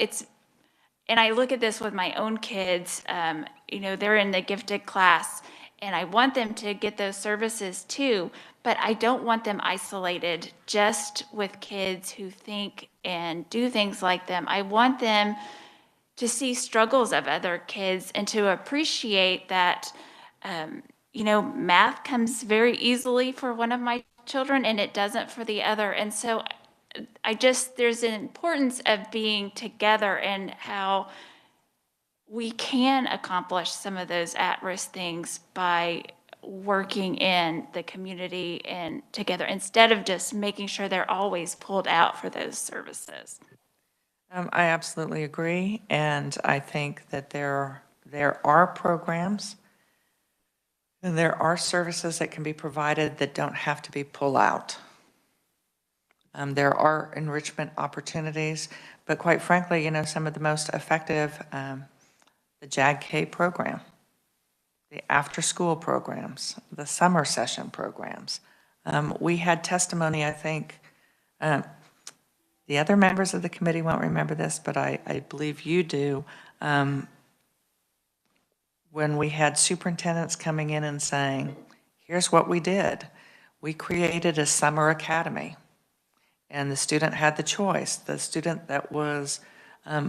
and I look at this with my own kids, they're in the gifted class, and I want them to get those services too, but I don't want them isolated just with kids who think and do things like them. I want them to see struggles of other kids and to appreciate that, math comes very easily for one of my children and it doesn't for the other. And so there's an importance of being together and how we can accomplish some of those at-risk things by working in the community and together instead of just making sure they're always pulled out for those services. I absolutely agree, and I think that there are programs and there are services that can be provided that don't have to be pull out. There are enrichment opportunities, but quite frankly, some of the most effective, the JAG-K program, the after-school programs, the summer session programs. We had testimony, I think, the other members of the committee won't remember this, but I believe you do, when we had superintendents coming in and saying, here's what we did. We created a summer academy. And the student had the choice. The student that was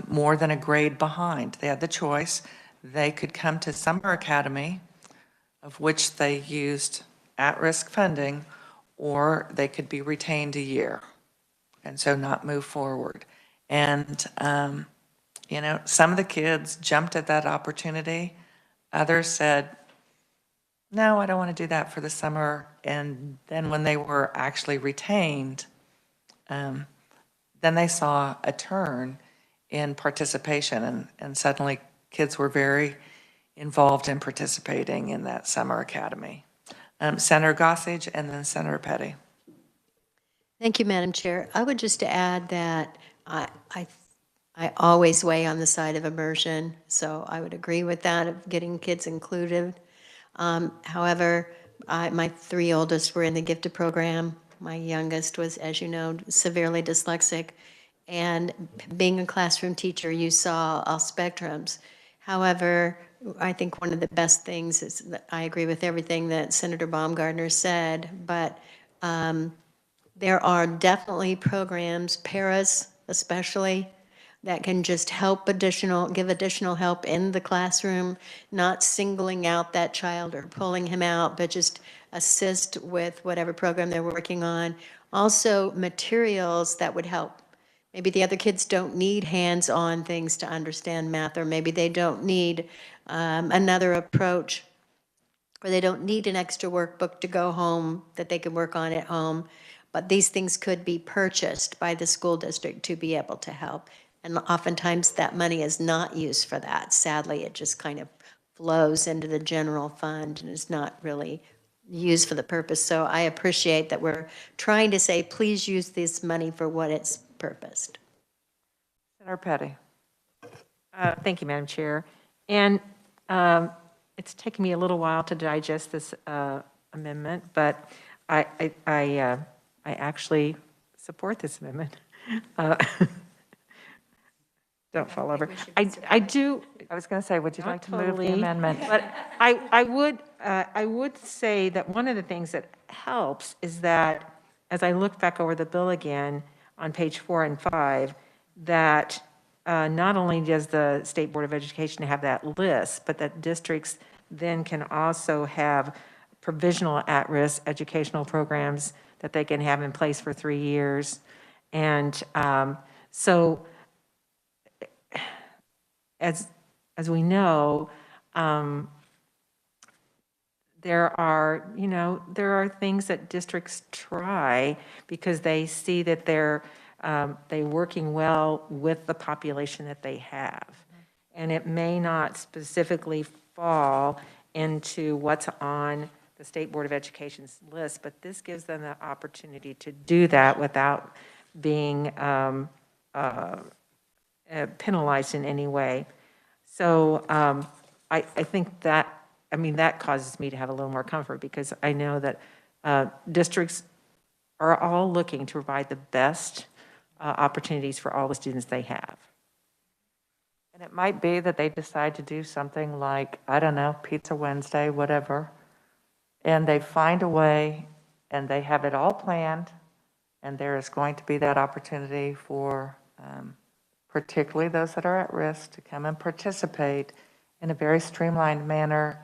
more than a grade behind, they had the choice. They could come to summer academy, of which they used at-risk funding, or they could be retained a year and so not move forward. And, some of the kids jumped at that opportunity. Others said, no, I don't want to do that for the summer. And then when they were actually retained, then they saw a turn in participation, and suddenly kids were very involved in participating in that summer academy. Senator Gossage and then Senator Petty. Thank you, Madam Chair. I would just add that I always weigh on the side of immersion, so I would agree with that, of getting kids included. However, my 3 oldest were in the gifted program. My youngest was, as you know, severely dyslexic. And being a classroom teacher, you saw all spectrums. However, I think one of the best things is that I agree with everything that Senator Baumgardner said, but There are definitely programs, paras especially, that can just give additional help in the classroom, not singling out that child or pulling him out, but just assist with whatever program they're working on. Also, materials that would help. Maybe the other kids don't need hands-on things to understand math, or maybe they don't need another approach, or they don't need an extra workbook to go home that they can work on at home. But these things could be purchased by the school district to be able to help. And oftentimes that money is not used for that. Sadly, it just kind of flows into the general fund and is not really used for the purpose. So I appreciate that we're trying to say, please use this money for what it's purposed. Senator Petty. Thank you, Madam Chair. And it's taken me a little while to digest this amendment, but I actually support this amendment. Don't fall over. I do. I was going to say, would you like to move the Totally. amendment? But I would say that one of the things that helps is that, as I look back over the bill again on page 4 and 5, that not only does the State Board of Education have that list, but that districts then can also have provisional at-risk educational programs that they can have in place for 3 years. And so as we know, there are things that districts try because they see that they're working well with the population that they have. And it may not specifically fall into what's on the State Board of Education's list, but this gives them the opportunity to do that without being penalized in any way. So I think that, that causes me to have a little more comfort because I know that districts are all looking to provide the best opportunities for all the students they have. And it might be that they decide to do something like, I don't know, Pizza Wednesday, whatever, and they find a way and they have it all planned, and there is going to be that opportunity for particularly those that are at risk to come and participate in a very streamlined manner,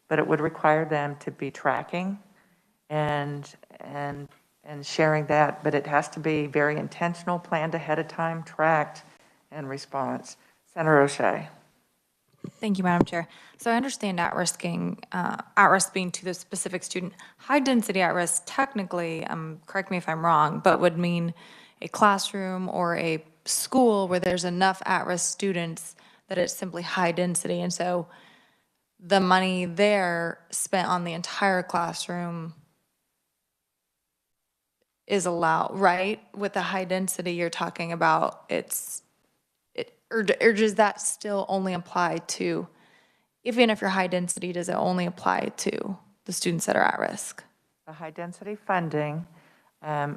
but it would require them to be tracking and sharing that, but it has to be very intentional, planned ahead of time, tracked, and response. Senator O'Shea. Thank you, Madam Chair. So I understand at-risk being to the specific student. High-density at-risk technically, correct me if I'm wrong, but would mean a classroom or a school where there's enough at-risk students that it's simply high density. And so the money there spent on the entire classroom is allowed, right? With the high density you're talking about, or does that still only apply to, even if you're high density, does it only apply to the students that are at risk? The high density funding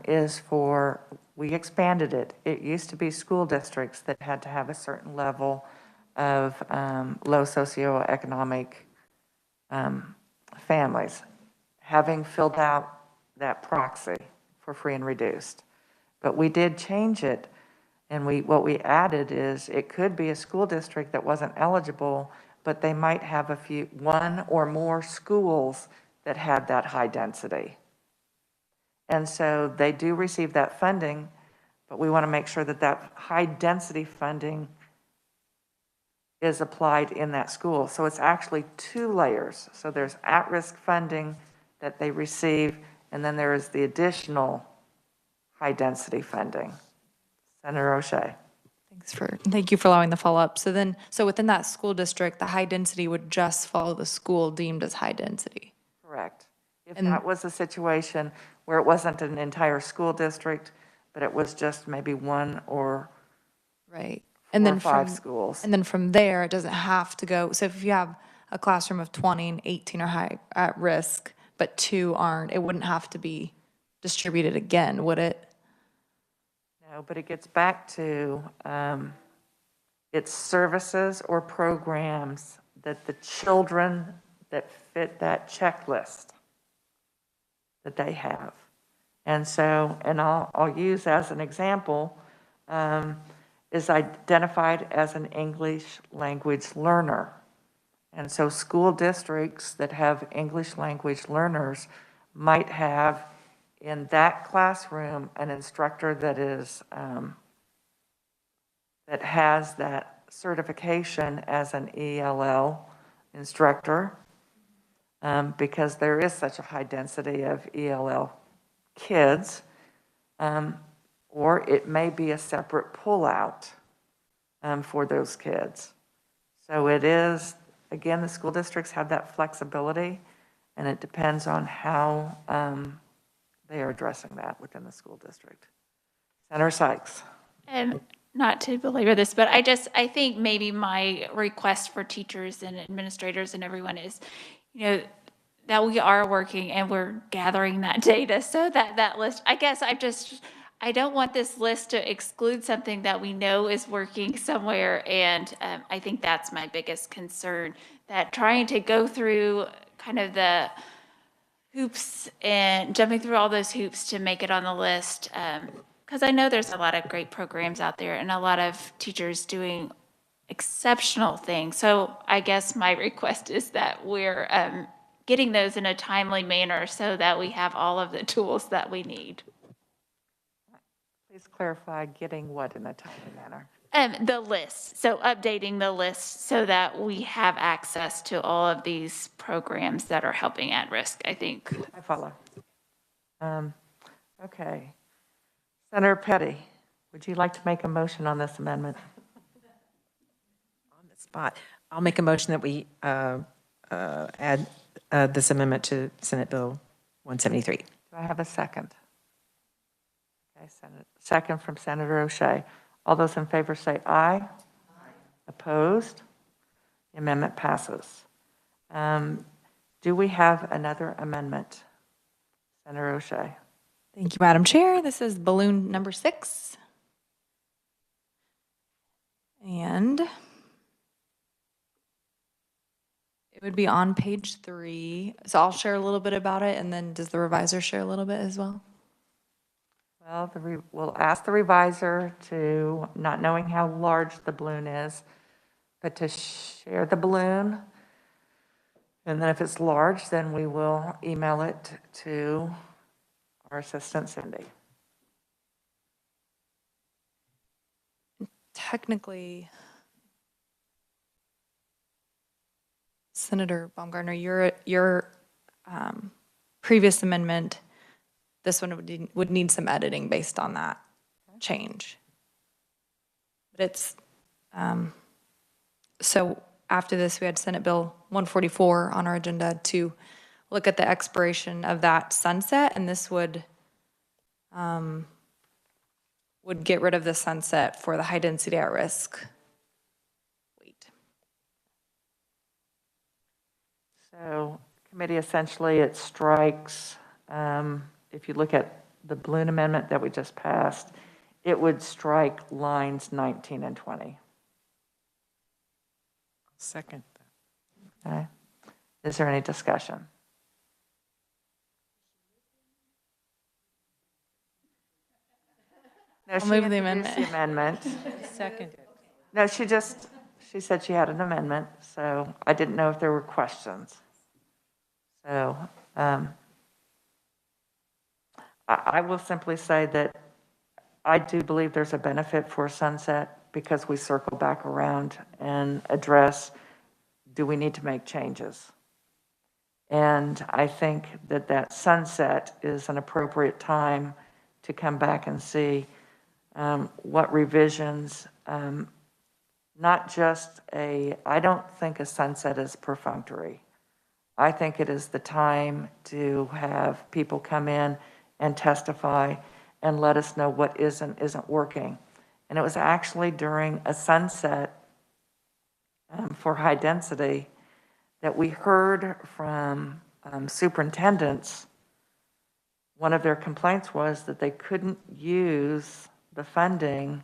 is for, we expanded it. It used to be school districts that had to have a certain level of low socioeconomic families, having filled out that proxy for free and reduced. But we did change it, and what we added is it could be a school district that wasn't eligible, but they might have one or more schools that had that high density. And so they do receive that funding, but we want to make sure that that high density funding is applied in that school. So it's actually 2 layers. So there's at-risk funding that they receive, and then there is the additional high density funding. Senator O'Shea. Thank you for allowing the follow-up. So within that school district, the high density would just follow the school deemed as high density. Correct. If that was a situation where it wasn't an entire school district, but it was just maybe 1 or right. 4 or 5 schools. And then from there, it doesn't have to go. So if you have a classroom of 20 and 18 are high at risk, but 2 aren't, it wouldn't have to be distributed again, would it? No, but it gets back to it's services or programs that the children that fit that checklist that they have. And so, and I'll use as an example, is identified as an English language learner. And so school districts that have English language learners might have in that classroom an instructor that is, that has that certification as an ELL instructor, because there is such a high density of ELL kids, or it may be a separate pullout for those kids. So it is, again, the school districts have that flexibility, and it depends on how they are addressing that within the school district. Senator Sykes. And not to belabor this, but I think maybe my request for teachers and administrators and everyone is, that we are working and we're gathering that data so that that list, I guess I don't want this list to exclude something that we know is working somewhere. And I think that's my biggest concern, that trying to go through kind of the hoops and jumping through all those hoops to make it on the list. Because I know there's a lot of great programs out there and a lot of teachers doing exceptional things. So I guess my request is that we're getting those in a timely manner so that we have all of the tools that we need. Please clarify getting what in a timely manner. The list, so updating the list so that we have access to all of these programs that are helping at risk, I think. I follow. Okay. Senator Petty, would you like to make a motion on this amendment? On the spot. I'll make a motion that we add this amendment to Senate Bill 173. Do I have a second? Okay, second from Senator O'Shea. All those in favor say aye. Aye. Opposed? The amendment passes. Do we have another amendment? Senator O'Shea. Thank you, Madam Chair. This is balloon number 6. And it would be on page 3. So I'll share a little bit about it, and then does the revisor share a little bit as well? Well, we'll ask the revisor to, not knowing how large the balloon is, but to share the balloon. And then if it's large, then we will email it to our assistant, Cindy. Technically, Senator Baumgartner, your previous amendment, this one would need some editing based on that change. But it's, so after this, we had Senate Bill 144 on our agenda to look at the expiration of that sunset, and this would get rid of the sunset for the high density at risk. So committee, essentially it strikes, if you look at the balloon amendment that we just passed, it would strike lines 19 and 20. Second. Okay. Is there any discussion? No, she move the introduced the amendment. Second. No, she said she had an amendment, so I didn't know if there were questions. So I will simply say that I do believe there's a benefit for sunset because we circle back around and address, do we need to make changes? And I think that that sunset is an appropriate time to come back and see what revisions, not just I don't think a sunset is perfunctory. I think it is the time to have people come in and testify and let us know what isn't working. And it was actually during a sunset for high density that we heard from superintendents. One of their complaints was that they couldn't use the funding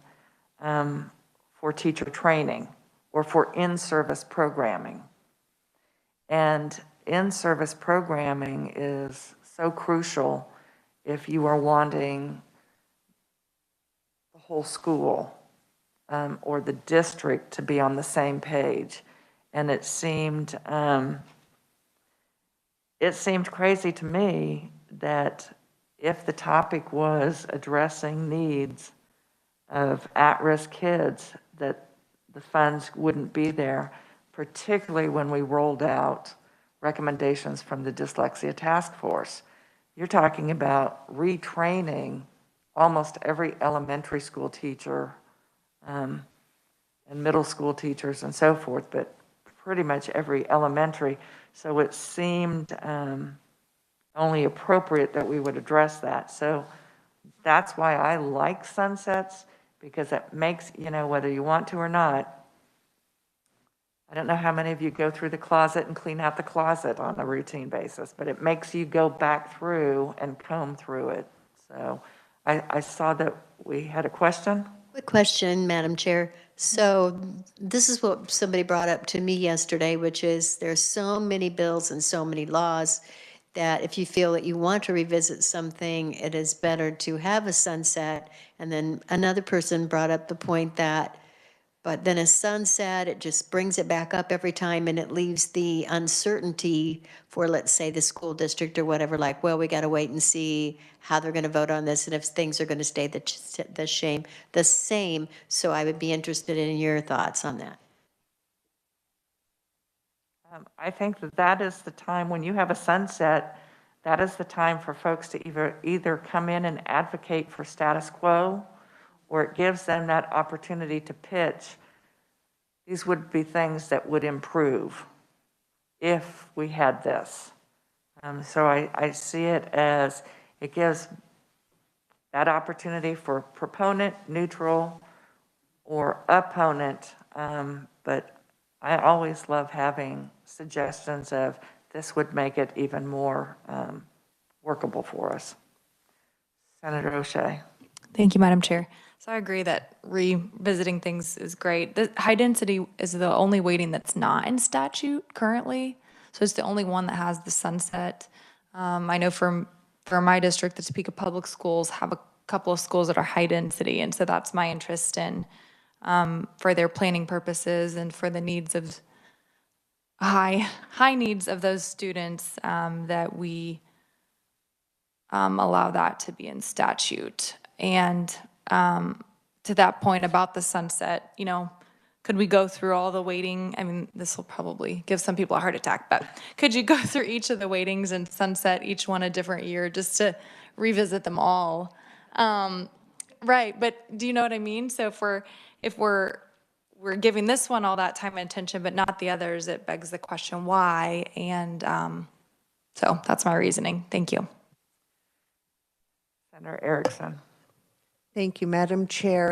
for teacher training or for in-service programming. And in-service programming is so crucial if you are wanting the whole school or the district to be on the same page. And it seemed crazy to me that if the topic was addressing needs of at-risk kids, that the funds wouldn't be there, particularly when we rolled out recommendations from the Dyslexia Task Force. You're talking about retraining almost every elementary school teacher and middle school teachers and so forth, but pretty much every elementary. So it seemed only appropriate that we would address that. So that's why I like sunsets, because it makes, whether you want to or not, I don't know how many of you go through the closet and clean out the closet on a routine basis, but it makes you go back through and comb through it. So I saw that we had a question. Quick question, Madam Chair. So this is what somebody brought up to me yesterday, which is there's so many bills and so many laws that if you feel that you want to revisit something, it is better to have a sunset. And then another person brought up the point that, but then a sunset, it just brings it back up every time and it leaves the uncertainty for, let's say, the school district or whatever, like, well, we got to wait and see how they're going to vote on this and if things are going to stay the same. So I would be interested in your thoughts on that. I think that is the time when you have a sunset, that is the time for folks to either come in and advocate for status quo, or it gives them that opportunity to pitch. These would be things that would improve if we had this. So I see it as it gives that opportunity for proponent, neutral, or opponent. But I always love having suggestions of this would make it even more workable for us. Senator O'Shea. Thank you, Madam Chair. So I agree that revisiting things is great. The high density is the only weighting that's not in statute currently. So it's the only one that has the sunset. I know for my district, the Topeka Public Schools have a couple of schools that are high density. And so that's my interest in, for their planning purposes and for the needs of high needs of those students, that we allow that to be in statute. And to that point about the sunset, could we go through all the weighting? I mean, this will probably give some people a heart attack, but could you go through each of the weightings and sunset each one a different year just to revisit them all? Right, but do you know what I mean? So if we're giving this one all that time and attention, but not the others, it begs the question why. And so that's my reasoning. Thank you. Senator Erickson. Thank you, Madam Chair,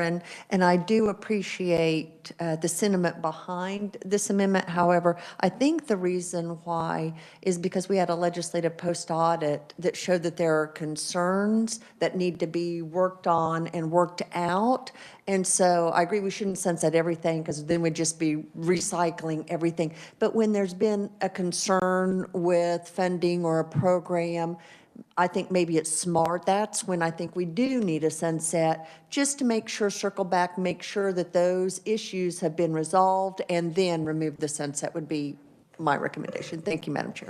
and I do appreciate the sentiment behind this amendment. However, I think the reason why is because we had a legislative post-audit that showed that there are concerns that need to be worked on and worked out. And so I agree we shouldn't sunset everything because then we'd just be recycling everything. But when there's been a concern with funding or a program, I think maybe it's smart. That's when I think we do need a sunset, just to make sure, circle back, make sure that those issues have been resolved, and then remove the sunset would be my recommendation. Thank you, Madam Chair.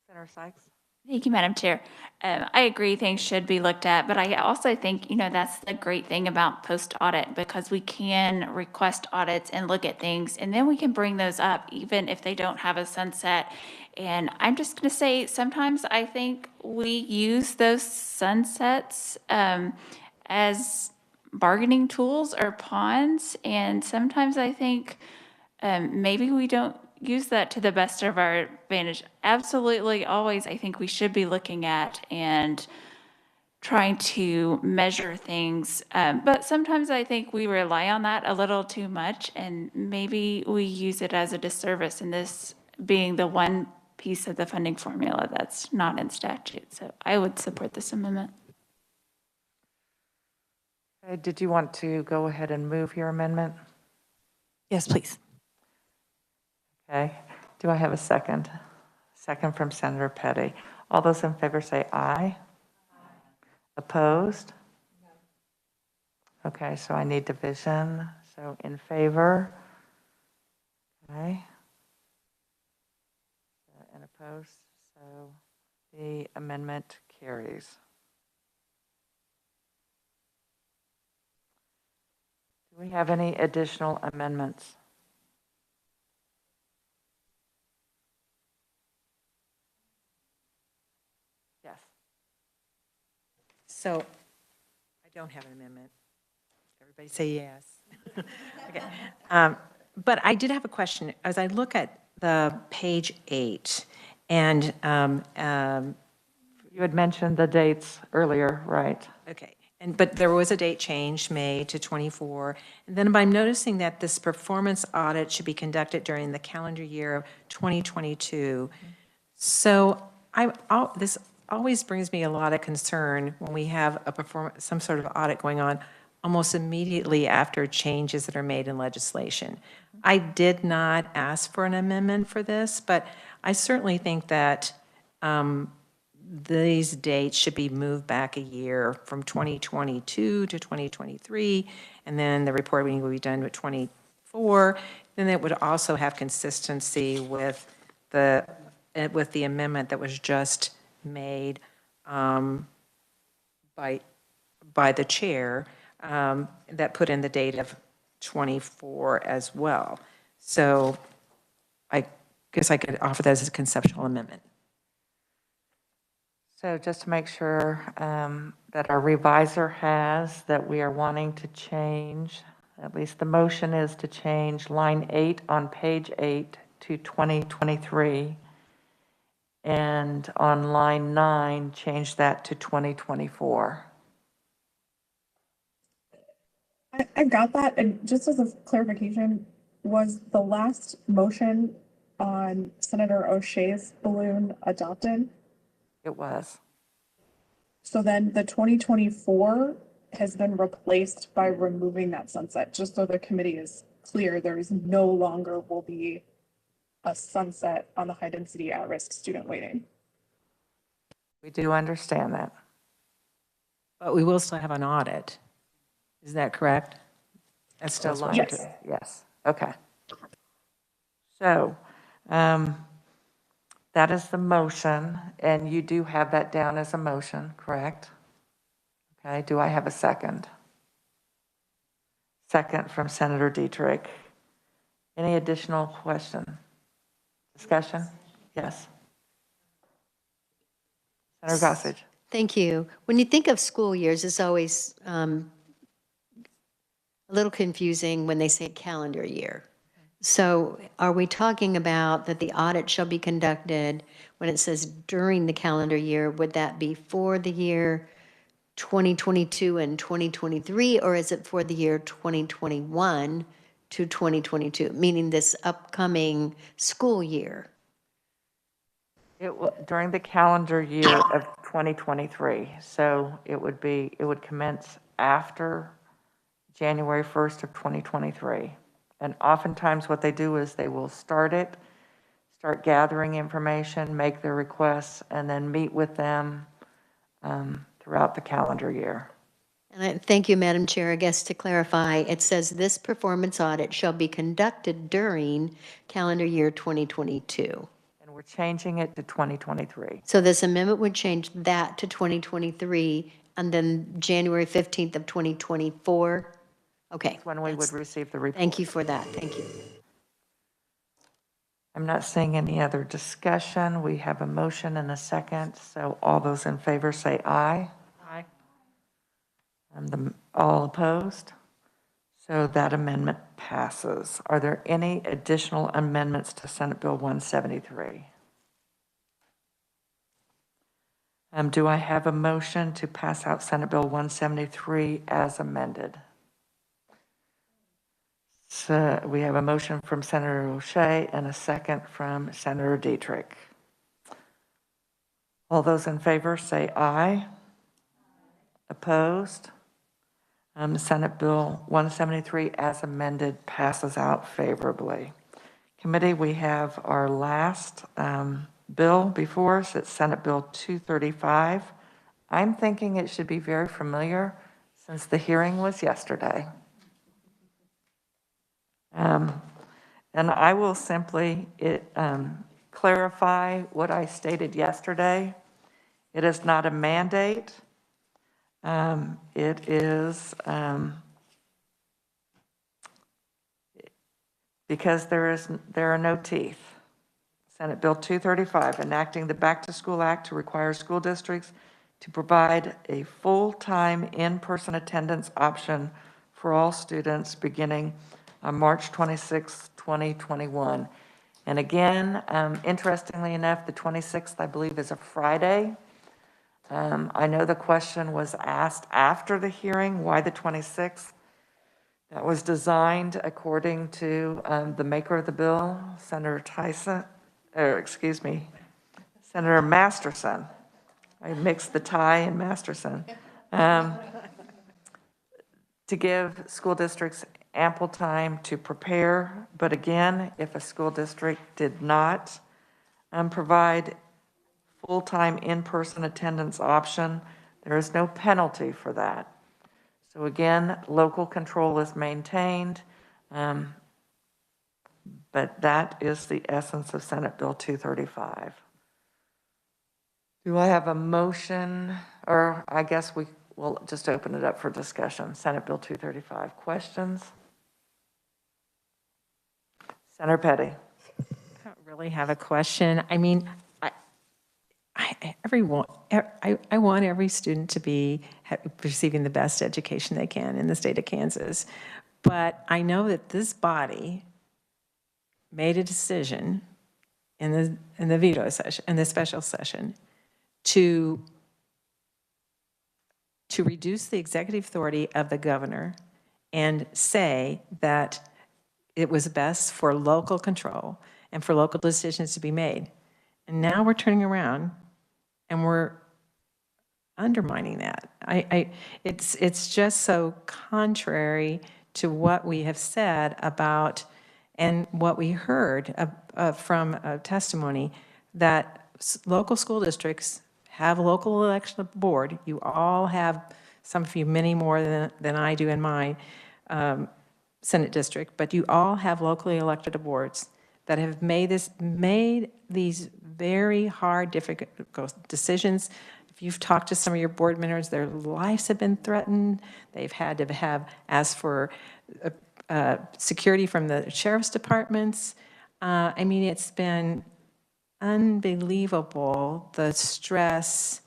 Senator Sykes. Thank you, Madam Chair. I agree things should be looked at, but I also think, that's the great thing about post-audit, because we can request audits and look at things, and then we can bring those up even if they don't have a sunset. And I'm just going to say, sometimes I think we use those sunsets as bargaining tools or pawns, and sometimes I think maybe we don't use that to the best of our advantage. Absolutely, always, I think we should be looking at and trying to measure things. But sometimes I think we rely on that a little too much, and maybe we use it as a disservice in this being the one piece of the funding formula that's not in statute. So I would support this amendment. Okay, did you want to go ahead and move your amendment? Yes, please. Okay. Do I have a second? Second from Senator Petty. All those in favor say aye. Opposed? Okay, so I need division. So in favor? Okay. And opposed? So the amendment carries. Do we have any additional amendments? Yes. So I don't have an amendment. Everybody say yes. Okay. But I did have a question. As I look at the page 8, and, You had mentioned the dates earlier, right? okay, but there was a date change, May to 24. And then I'm noticing that this performance audit should be conducted during the calendar year of 2022. So this always brings me a lot of concern when we have some sort of audit going on almost immediately after changes that are made in legislation. I did not ask for an amendment for this, but I certainly think that these dates should be moved back a year from 2022 to 2023, and then the reporting will be done with 24. Then it would also have consistency with the amendment that was just made by the chair that put in the date of 24 as well. So I guess I could offer that as a conceptual amendment. So just to make sure that our reviser has that we are wanting to change, at least the motion is to change line 8 on page 8 to 2023. And on line 9, change that to 2024. I got that, and just as a clarification, was the last motion on Senator O'Shea's balloon adopted? It was. So then the 2024 has been replaced by removing that sunset, just so the committee is clear, there is no longer will be a sunset on the high density at-risk student waiting. We do understand that. But we will still have an audit. Is that correct? That's still So line Yes. 2, yes, okay. So that is the motion, and you do have that down as a motion, correct? Okay, do I have a second? Second from Senator Dietrich. Any additional question? Discussion? Yes. Senator Gossage. Thank you. When you think of school years, it's always a little confusing when they say calendar year. So are we talking about that the audit shall be conducted when it says during the calendar year? Would that be for the year 2022 and 2023, or is it for the year 2021 to 2022, meaning this upcoming school year? It will, during the calendar year of 2023. So it would commence after January 1st of 2023. And oftentimes what they do is they will start gathering information, make their requests, and then meet with them throughout the calendar year. And thank you, Madam Chair. I guess to clarify, it says this performance audit shall be conducted during calendar year 2022. And we're changing it to 2023. So this amendment would change that to 2023, and then January 15th of 2024? Okay. That's when we would receive the report. Thank you for that. Thank you. I'm not seeing any other discussion. We have a motion and a second. So all those in favor say aye. Aye. And all opposed? So that amendment passes. Are there any additional amendments to Senate Bill 173? Do I have a motion to pass out Senate Bill 173 as amended? So we have a motion from Senator O'Shea and a second from Senator Dietrich. All those in favor say aye. Opposed? Senate Bill 173 as amended passes out favorably. Committee, we have our last bill before us. It's Senate Bill 235. I'm thinking it should be very familiar since the hearing was yesterday. And I will simply clarify what I stated yesterday. It is not a mandate. It is because there are no teeth. Senate Bill 235, enacting the Back to School Act to require school districts to provide a full-time in-person attendance option for all students beginning on March 26, 2021. And again, interestingly enough, the 26th, I believe, is a Friday. I know the question was asked after the hearing, why the 26th? That was designed according to the maker of the bill, Senator Senator Masterson. I mixed the tie and Masterson. To give school districts ample time to prepare. But again, if a school district did not provide full-time in-person attendance option, there is no penalty for that. So again, local control is maintained, but that is the essence of Senate Bill 235. Do I have a motion, or I guess we will just open it up for discussion? Senate Bill 235. Questions? Senator Petty. I don't really have a question. I mean, I want every student to be receiving the best education they can in the state of Kansas. But I know that this body made a decision in the veto session, in the special session, to reduce the executive authority of the governor and say that it was best for local control and for local decisions to be made. And now we're turning around and we're undermining that. It's just so contrary to what we have said about, and what we heard from a testimony, that local school districts have a local election board. You all have, some of you many more than I do in my Senate district, but you all have locally elected boards that have made these very hard, difficult decisions. If you've talked to some of your board members, their lives have been threatened. They've had to ask for security from the sheriff's departments. I mean, it's been unbelievable, the stress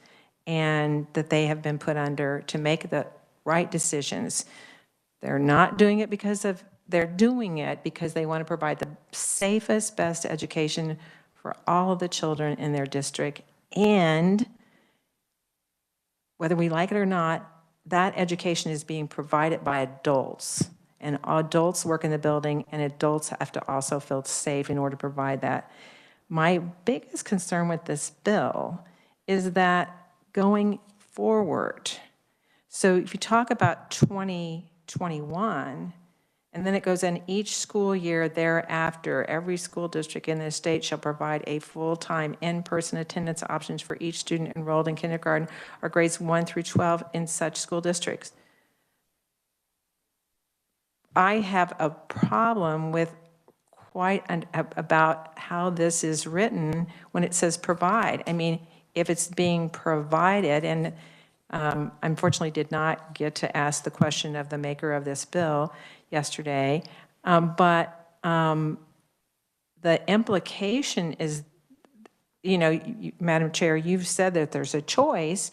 and that they have been put under to make the right decisions. They're not doing it they're doing it because they want to provide the safest, best education for all of the children in their district. And whether we like it or not, that education is being provided by adults. And adults work in the building, and adults have to also feel safe in order to provide that. My biggest concern with this bill is that going forward, so if you talk about 2021, and then it goes in each school year thereafter, every school district in the state shall provide a full-time in-person attendance options for each student enrolled in kindergarten or grades 1 through 12 in such school districts. I have a problem with about how this is written when it says provide. I mean, if it's being provided, and unfortunately did not get to ask the question of the maker of this bill yesterday, but the implication is, Madam Chair, you've said that there's a choice,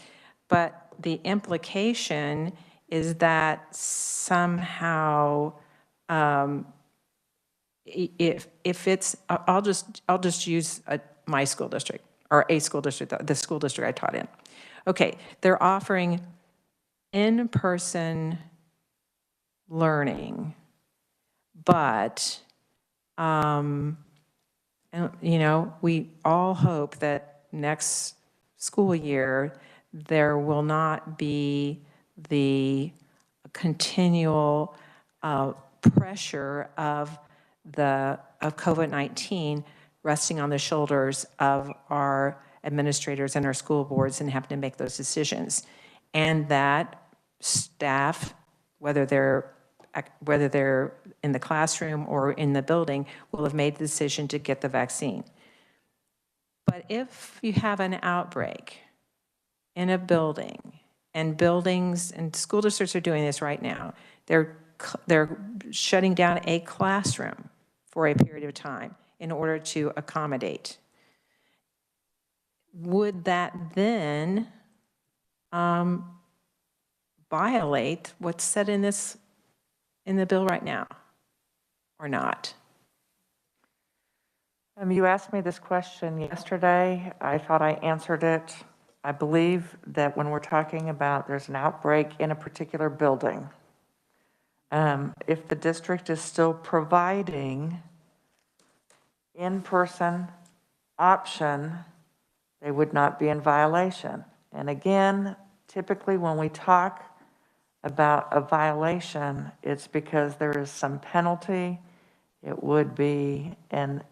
but the implication is that somehow, if it's, I'll just use my school district, or a school district, the school district I taught in. Okay, they're offering in-person learning, but, we all hope that next school year there will not be the continual pressure of COVID-19 resting on the shoulders of our administrators and our school boards and having to make those decisions. And that staff, whether they're in the classroom or in the building, will have made the decision to get the vaccine. But if you have an outbreak in a building, and buildings and school districts are doing this right now, they're shutting down a classroom for a period of time in order to accommodate. Would that then violate what's said in the bill right now, or not? You asked me this question yesterday. I thought I answered it. I believe that when we're talking about there's an outbreak in a particular building, if the district is still providing in-person option, they would not be in violation. And again, typically when we talk about a violation, it's because there is some penalty. It would be, and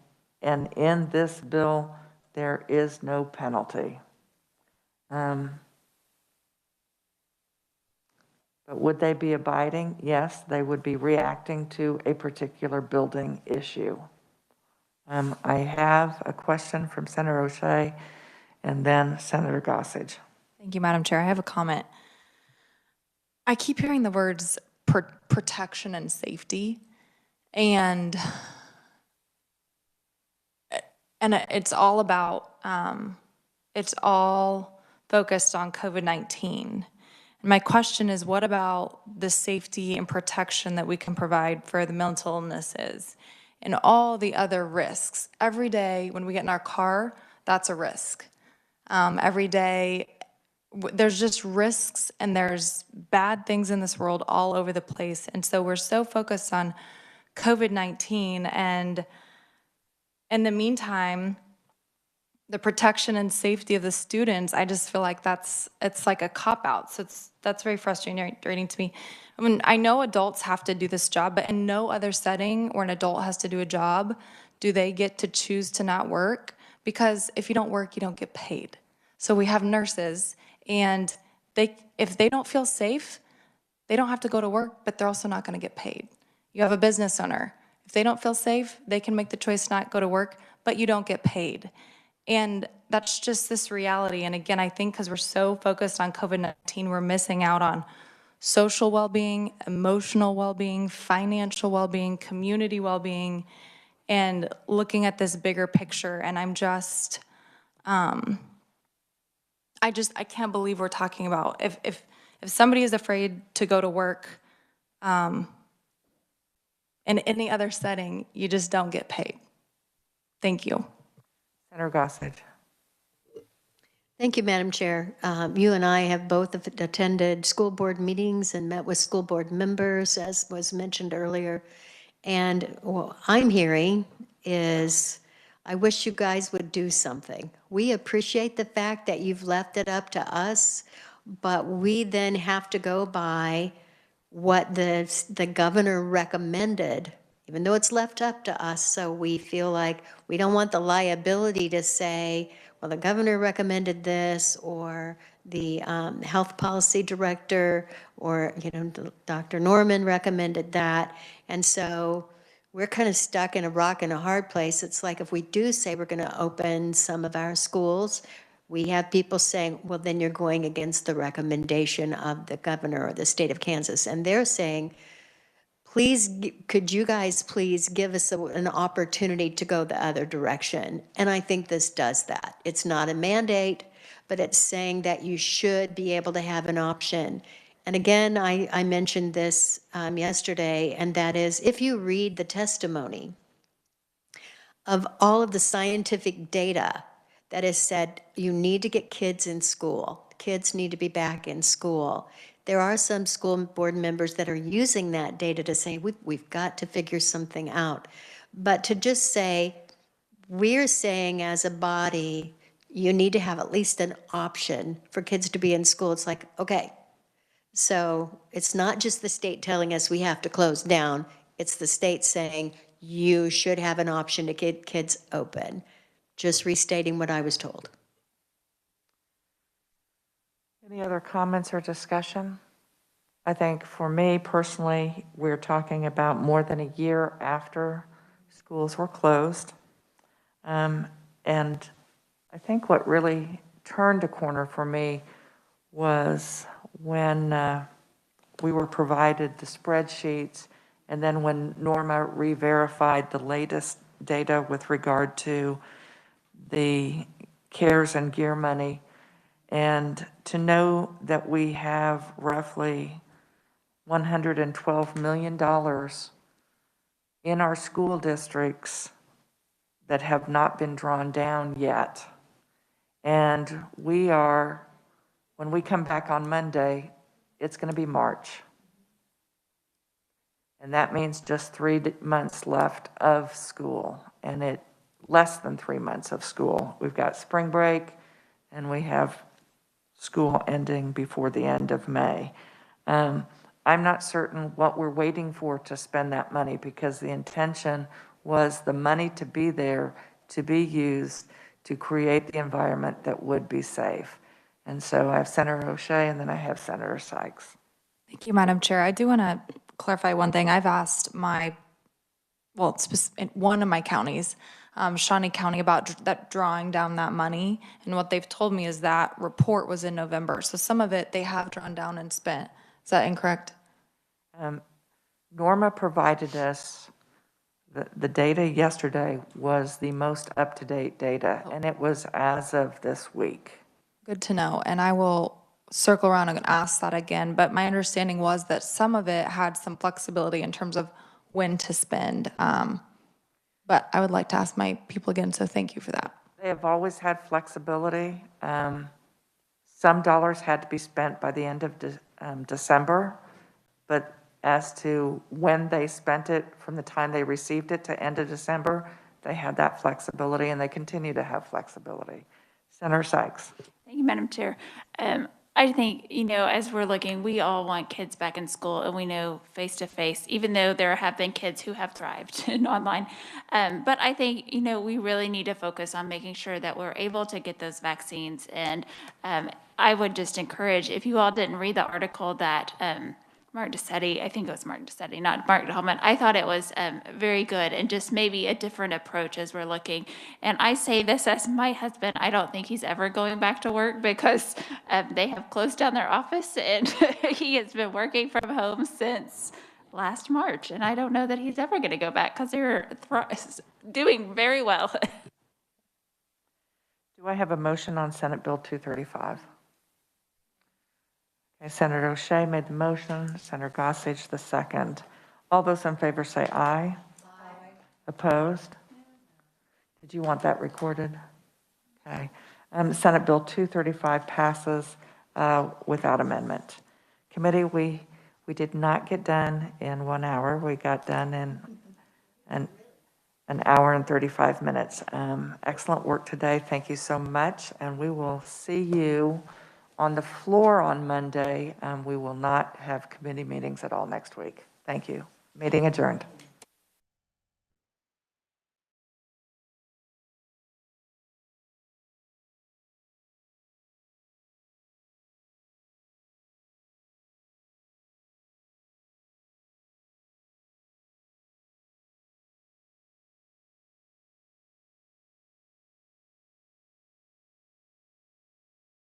in this bill, there is no penalty. But would they be abiding? Yes, they would be reacting to a particular building issue. I have a question from Senator O'Shea and then Senator Gossage. Thank you, Madam Chair. I have a comment. I keep hearing the words protection and safety, and it's all about, it's all focused on COVID-19. And my question is, what about the safety and protection that we can provide for the mental illnesses and all the other risks? Every day when we get in our car, that's a risk. Every day, there's just risks, and there's bad things in this world all over the place. And so we're so focused on COVID-19, and in the meantime, the protection and safety of the students, I just feel like it's like a cop-out. So that's very frustrating to me. I mean, I know adults have to do this job, but in no other setting where an adult has to do a job do they get to choose to not work, because if you don't work, you don't get paid. So we have nurses, and if they don't feel safe, they don't have to go to work, but they're also not going to get paid. You have a business owner. If they don't feel safe, they can make the choice not go to work, but you don't get paid. And that's just this reality. And again, I think because we're so focused on COVID-19, we're missing out on social well-being, emotional well-being, financial well-being, community well-being, and looking at this bigger picture. And I'm just, I can't believe we're talking about, if somebody is afraid to go to work, in any other setting, you just don't get paid. Thank you. Senator Gossage. Thank you, Madam Chair. You and I have both attended school board meetings and met with school board members, as was mentioned earlier. And what I'm hearing is, I wish you guys would do something. We appreciate the fact that you've left it up to us, but we then have to go by what the governor recommended, even though it's left up to us. So we feel like we don't want the liability to say, well, the governor recommended this, or the health policy director, or Dr. Norman recommended that. And so we're kind of stuck in a rock and a hard place. It's like, if we do say we're going to open some of our schools, we have people saying, well, then you're going against the recommendation of the governor or the state of Kansas. And they're saying, please, could you guys please give us an opportunity to go the other direction? And I think this does that. It's not a mandate, but it's saying that you should be able to have an option. And again, I mentioned this yesterday, and that is, if you read the testimony of all of the scientific data that has said you need to get kids in school, kids need to be back in school, there are some school board members that are using that data to say, we've got to figure something out. But to just say, we're saying as a body, you need to have at least an option for kids to be in school. It's like, okay, so it's not just the state telling us we have to close down. It's the state saying you should have an option to get kids open. Just restating what I was told. Any other comments or discussion? I think for me personally, we're talking about more than a year after schools were closed. And I think what really turned a corner for me was when we were provided the spreadsheets, and then when Norma re-verified the latest data with regard to the CARES and GEAR money, and to know that we have roughly $112 million in our school districts that have not been drawn down yet. And we are, when we come back on Monday, it's going to be March. And that means just 3 months left of school, and less than 3 months of school. We've got spring break, and we have school ending before the end of May. I'm not certain what we're waiting for to spend that money, because the intention was the money to be there, to be used to create the environment that would be safe. And so I have Senator O'Shea, and then I have Senator Sykes. Thank you, Madam Chair. I do want to clarify one thing. I've asked in one of my counties, Shawnee County, about that drawing down that money. And what they've told me is that report was in November. So some of it they have drawn down and spent. Is that incorrect? Norma provided us, the data yesterday was the most up-to-date data, and it was as of this week. Good to know. And I will circle around and ask that again. But my understanding was that some of it had some flexibility in terms of when to spend. But I would like to ask my people again, so thank you for that. They have always had flexibility. Some dollars had to be spent by the end of December, but as to when they spent it from the time they received it to end of December, they had that flexibility, and they continue to have flexibility. Senator Sykes. Thank you, Madam Chair. I think, as we're looking, we all want kids back in school, and we know face-to-face, even though there have been kids who have thrived in online. But I think, we really need to focus on making sure that we're able to get those vaccines. And I would just encourage, if you all didn't read the article that Mark Dissetti, I think it was Mark Dissetti, not Mark Hellman. I thought it was very good, and just maybe a different approach as we're looking. And I say this as my husband, I don't think he's ever going back to work, because they have closed down their office, and he has been working from home since last March. And I don't know that he's ever going to go back, because they're doing very well. Do I have a motion on Senate Bill 235? Okay, Senator O'Shea made the motion, Senator Gossage the second. All those in favor say aye. Aye. Opposed? Did you want that recorded? Okay. Senate Bill 235 passes without amendment. Committee, we did not get done in 1 hour. We got done in an hour and 35 minutes. Excellent work today. Thank you so much. And we will see you on the floor on Monday. We will not have committee meetings at all next week. Thank you. Meeting adjourned.